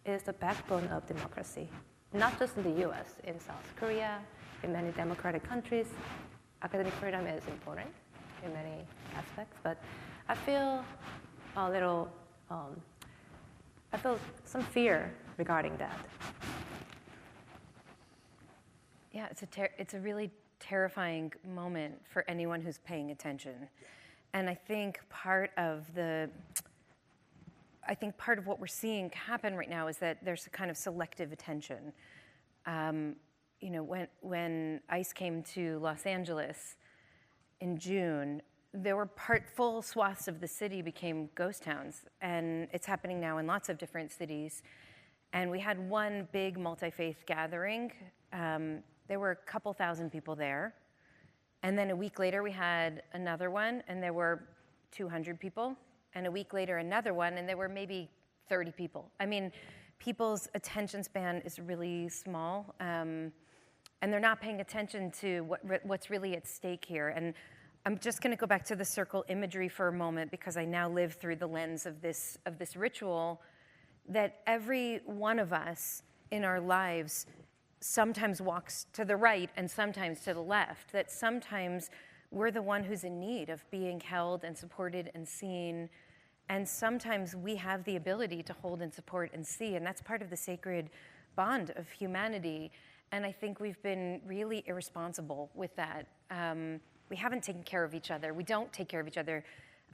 is the backbone of democracy, not just in the US, in South Korea, in many democratic countries. Academic freedom is important in many aspects, but I feel a little, I feel some fear regarding that. Yeah, it's a really terrifying moment for anyone who's paying attention. And I think part of what we're seeing happen right now is that there's a kind of selective attention. You know, when ICE came to Los Angeles in June, there were full swaths of the city became ghost towns, and it's happening now in lots of different cities. And we had one big multi-faith gathering. There were a couple thousand people there. And then a week later, we had another one, and there were 200 people. And a week later, another one, and there were maybe 30 people. I mean, people's attention span is really small, and they're not paying attention to what's really at stake here. And I'm just going to go back to the circle imagery for a moment, because I now live through the lens of this ritual, that every one of us in our lives sometimes walks to the right and sometimes to the left, that sometimes we're the one who's in need of being held and supported and seen, and sometimes we have the ability to hold and support and see, and that's part of the sacred bond of humanity. And I think we've been really irresponsible with that. We haven't taken care of each other. We don't take care of each other.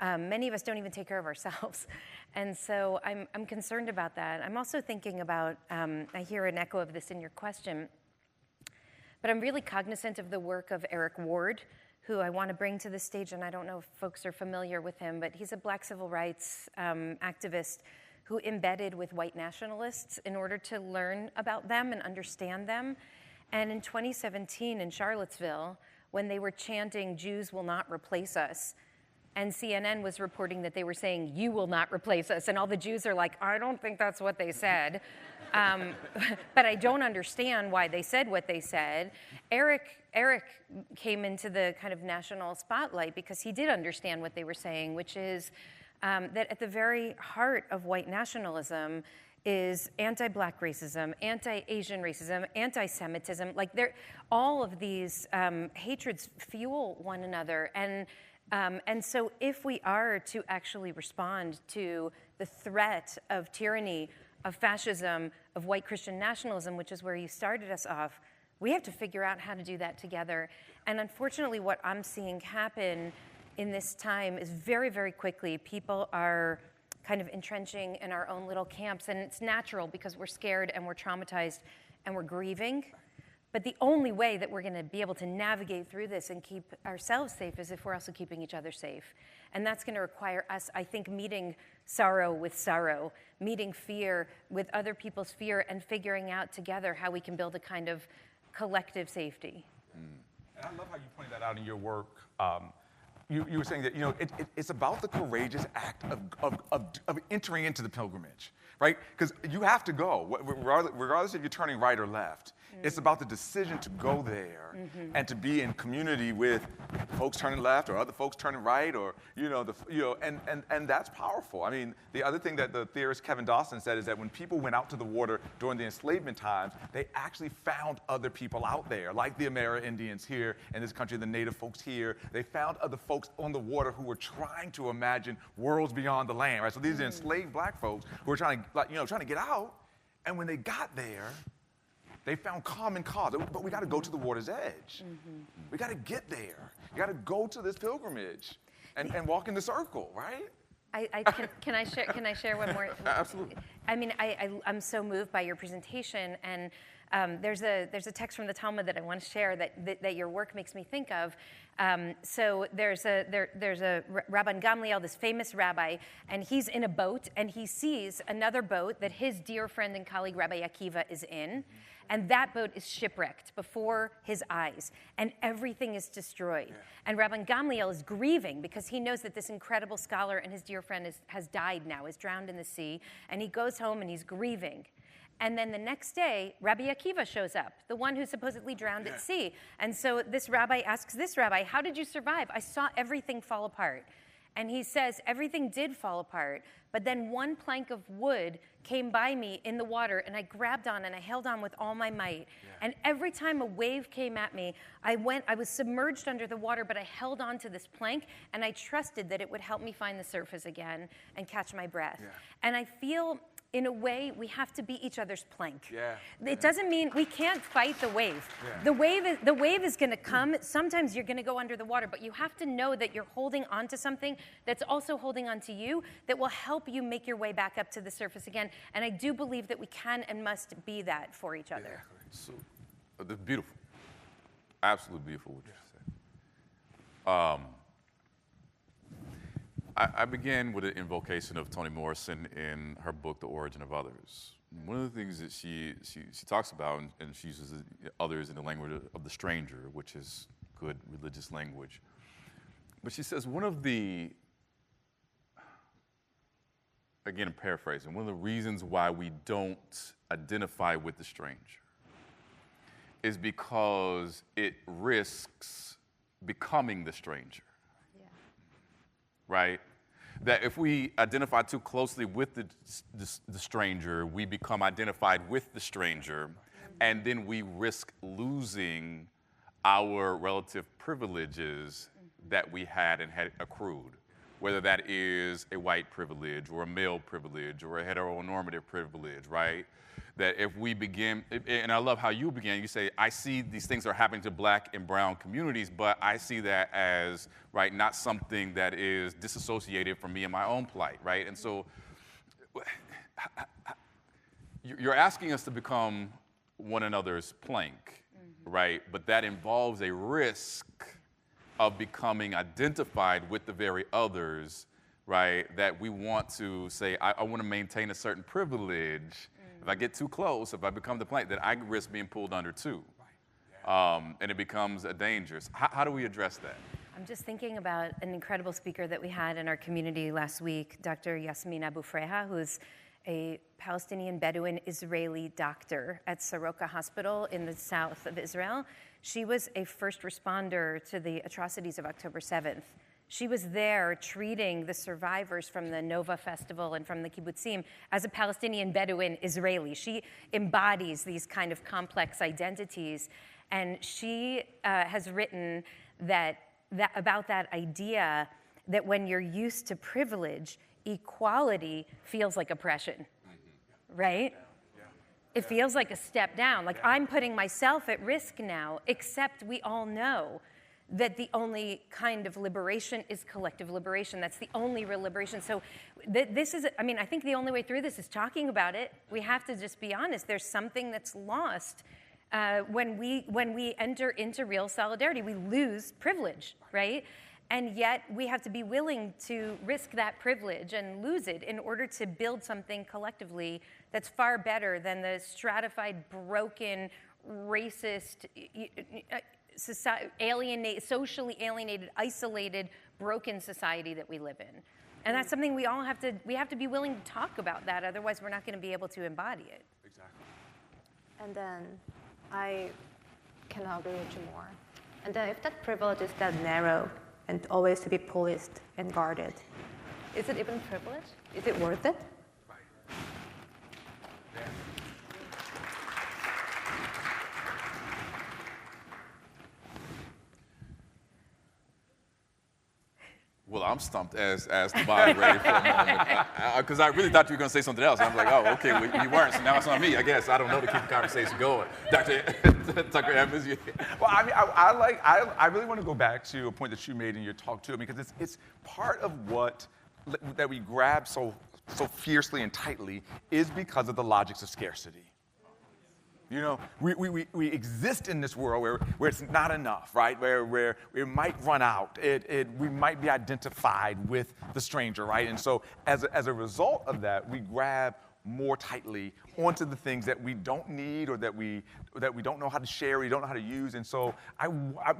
Many of us don't even take care of ourselves. And so I'm concerned about that. I'm also thinking about, I hear an echo of this in your question, but I'm really cognizant of the work of Eric Ward, who I want to bring to the stage, and I don't know if folks are familiar with him, but he's a Black civil rights activist who embedded with white nationalists in order to learn about them and understand them. And in 2017 in Charlottesville, when they were chanting, "Jews will not replace us," and CNN was reporting that they were saying, "You will not replace us," and all the Jews are like, "I don't think that's what they said." But I don't understand why they said what they said. Eric came into the kind of national spotlight because he did understand what they were saying, which is that at the very heart of white nationalism is anti-Black racism, anti-Asian racism, anti-Semitism. Like all of these hatreds fuel one another. And so if we are to actually respond to the threat of tyranny, of fascism, of white Christian nationalism, which is where you started us off, we have to figure out how to do that together. And unfortunately, what I'm seeing happen in this time is very, very quickly, people are kind of entrenching in our own little camps, and it's natural because we're scared and we're traumatized and we're grieving. But the only way that we're going to be able to navigate through this and keep ourselves safe is if we're also keeping each other safe. And that's going to require us, I think, meeting sorrow with sorrow, meeting fear with other people's fear, and figuring out together how we can build a kind of collective safety. And I love how you pointed that out in your work. You were saying that, it's about the courageous act of entering into the pilgrimage, right? Because you have to go, regardless if you're turning right or left. It's about the decision to go there and to be in community with folks turning left or other folks turning right, or and that's powerful. I mean, the other thing that the theorist Kevin Dawson said is that when people went out to the water during the enslavement times, they actually found other people out there, like the Amerindians here in this country, the Native folks here. They found other folks on the water who were trying to imagine worlds beyond the land, right? So these are enslaved Black folks who were trying to get out, and when they got there, they found common cause. But we got to go to the water's edge. We got to get there. You got to go to this pilgrimage and walk in the circle, right? Can I share one more? Absolutely. I mean, I'm so moved by your presentation, and there's a text from the Talmud that I want to share that your work makes me think of. So there's a Rabban Gamliel, this famous rabbi, and he's in a boat, and he sees another boat that his dear friend and colleague Rabbi Akiva is in, and that boat is shipwrecked before his eyes, and everything is destroyed. Yeah. And Rabban Gamliel is grieving because he knows that this incredible scholar and his dear friend has died now, is drowned in the sea, and he goes home and he's grieving. And then the next day, Rabbi Akiva shows up, the one who supposedly drowned at sea. And so this rabbi asks this rabbi, how did you survive? I saw everything fall apart. And he says, everything did fall apart, but then one plank of wood came by me in the water, and I grabbed on and I held on with all my might. Yeah. And every time a wave came at me, I was submerged under the water, but I held on to this plank, and I trusted that it would help me find the surface again and catch my breath. Yeah. And I feel, in a way, we have to be each other's plank. Yeah. It doesn't mean we can't fight the wave. Yeah. The wave is going to come. Sometimes you're going to go under the water, but you have to know that you're holding on to something that's also holding on to you that will help you make your way back up to the surface again. And I do believe that we can and must be that for each other. Yeah. So, that's beautiful. Absolutely beautiful what you said. I began with an invocation of Toni Morrison in her book, The Origin of Others. One of the things that she talks about, and she uses others in the language of the stranger, which is good religious language. But she says one of the, again, I'm paraphrasing, one of the reasons why we don't identify with the stranger is because it risks becoming the stranger. Right? That if we identify too closely with the stranger, we become identified with the stranger, and then we risk losing our relative privileges that we had and had accrued, whether that is a white privilege or a male privilege or a heteronormative privilege, right? That if we begin, and I love how you began, you say, I see these things are happening to black and brown communities, but I see that as, right, not something that is disassociated from me and my own plight, right? And so you're asking us to become one another's plank, right? But that involves a risk of becoming identified with the very others, right? That we want to say, I want to maintain a certain privilege. If I get too close, if I become the plank, then I risk being pulled under too. And it becomes a danger. How do we address that? I'm just thinking about an incredible speaker that we had in our community last week, Dr. Yasmin Abu Freha, who's a Palestinian Bedouin Israeli doctor at Soroka Hospital in the south of Israel. She was a first responder to the atrocities of October 7th. She was there treating the survivors from the Nova Festival and from the kibbutzim as a Palestinian Bedouin Israeli. She embodies these kind of complex identities. And she has written that about that idea that when you're used to privilege, equality feels like oppression, right? It feels like a step down. Like I'm putting myself at risk now, except we all know that the only kind of liberation is collective liberation. That's the only real liberation. So this is, I mean, I think the only way through this is talking about it. We have to just be honest. There's something that's lost when we enter into real solidarity. We lose privilege, right? And yet we have to be willing to risk that privilege and lose it in order to build something collectively that's far better than the stratified, broken, racist, socially alienated, isolated, broken society that we live in. And that's something we have to be willing to talk about that, otherwise we're not going to be able to embody it. Exactly. And then I cannot agree with you more. And then if that privilege is that narrow and always to be policed and guarded, is it even privilege? Is it worth it? Well, I'm stumped as the moderator for a moment, because I really thought you were going to say something else. I'm like, oh, okay, well, you weren't, so now it's on me, I guess. I don't know to keep the conversation going. Dr. Tucker Edmonds. Well, I mean, I really want to go back to a point that you made in your talk too, because it's part of what grab so fiercely and tightly is because of the logics of scarcity. You know, we exist in this world where it's not enough, right? Where it might run out. We might be identified with the stranger, right? And so as a result of that, we grab more tightly onto the things that we don't need or that we don't know how to share, we don't know how to use. And so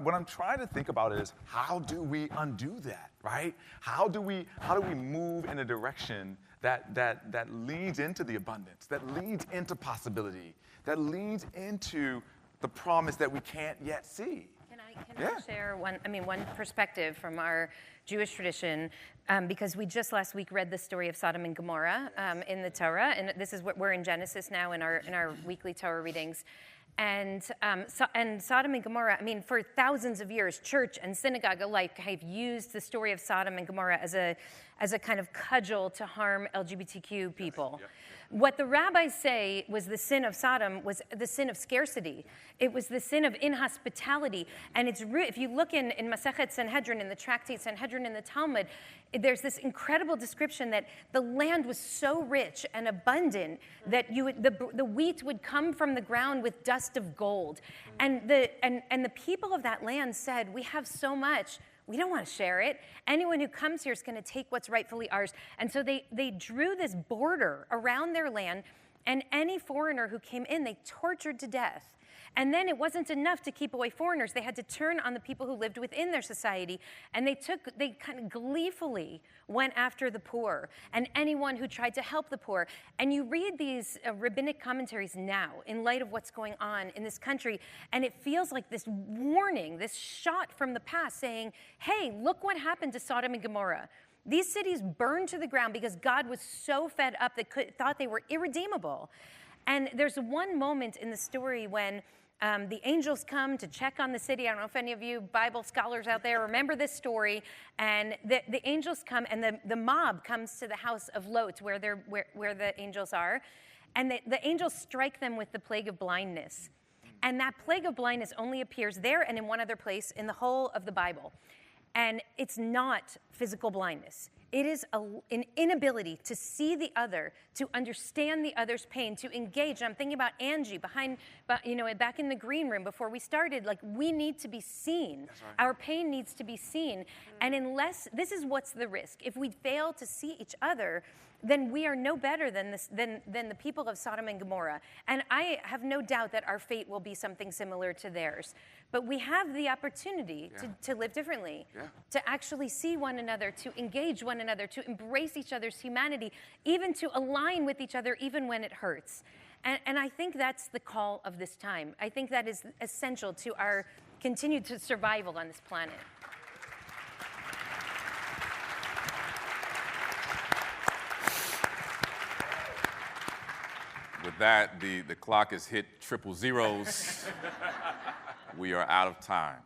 what I'm trying to think about is, how do we undo that, right? How do we move in a direction that leads into the abundance, that leads into possibility, that leads into the promise that we can't yet see? Can I share one perspective from our Jewish tradition, because we just last week read the story of Sodom and Gomorrah in the Torah, and this is what we're in Genesis now in our weekly Torah readings. And Sodom and Gomorrah, for thousands of years, church and synagogue alike have used the story of Sodom and Gomorrah as a kind of cudgel to harm LGBTQ people. Yep. What the rabbis say was the sin of Sodom was the sin of scarcity. It was the sin of inhospitality. And if you look in Masechet Sanhedrin, in the tractate Sanhedrin in the Talmud, there's this incredible description that the land was so rich and abundant that the wheat would come from the ground with dust of gold. And the people of that land said, we have so much, we don't want to share it. Anyone who comes here is going to take what's rightfully ours. And so they drew this border around their land, and any foreigner who came in, they tortured to death. And then it wasn't enough to keep away foreigners. They had to turn on the people who lived within their society, and they kind of gleefully went after the poor and anyone who tried to help the poor. And you read these rabbinic commentaries now in light of what's going on in this country, and it feels like this warning, this shot from the past saying, hey, look what happened to Sodom and Gomorrah. These cities burned to the ground because God was so fed up that thought they were irredeemable. And there's one moment in the story when the angels come to check on the city. I don't know if any of you Bible scholars out there remember this story. And the angels come, and the mob comes to the house of Lot, where the angels are. And the angels strike them with the plague of blindness. And that plague of blindness only appears there and in one other place in the whole of the Bible. And it's not physical blindness. It is an inability to see the other, to understand the other's pain, to engage. And I'm thinking about Angie back in the green room before we started. Like, we need to be seen. That's right. Our pain needs to be seen. And this is what's the risk. If we fail to see each other, then we are no better than the people of Sodom and Gomorrah. And I have no doubt that our fate will be something similar to theirs. But we have the opportunity to live differently, to actually see one another, to engage one another, to embrace each other's humanity, even to align with each other, even when it hurts. And I think that's the call of this time. I think that is essential to our continued survival on this planet. With that, the clock has hit triple zeros. We are out of time.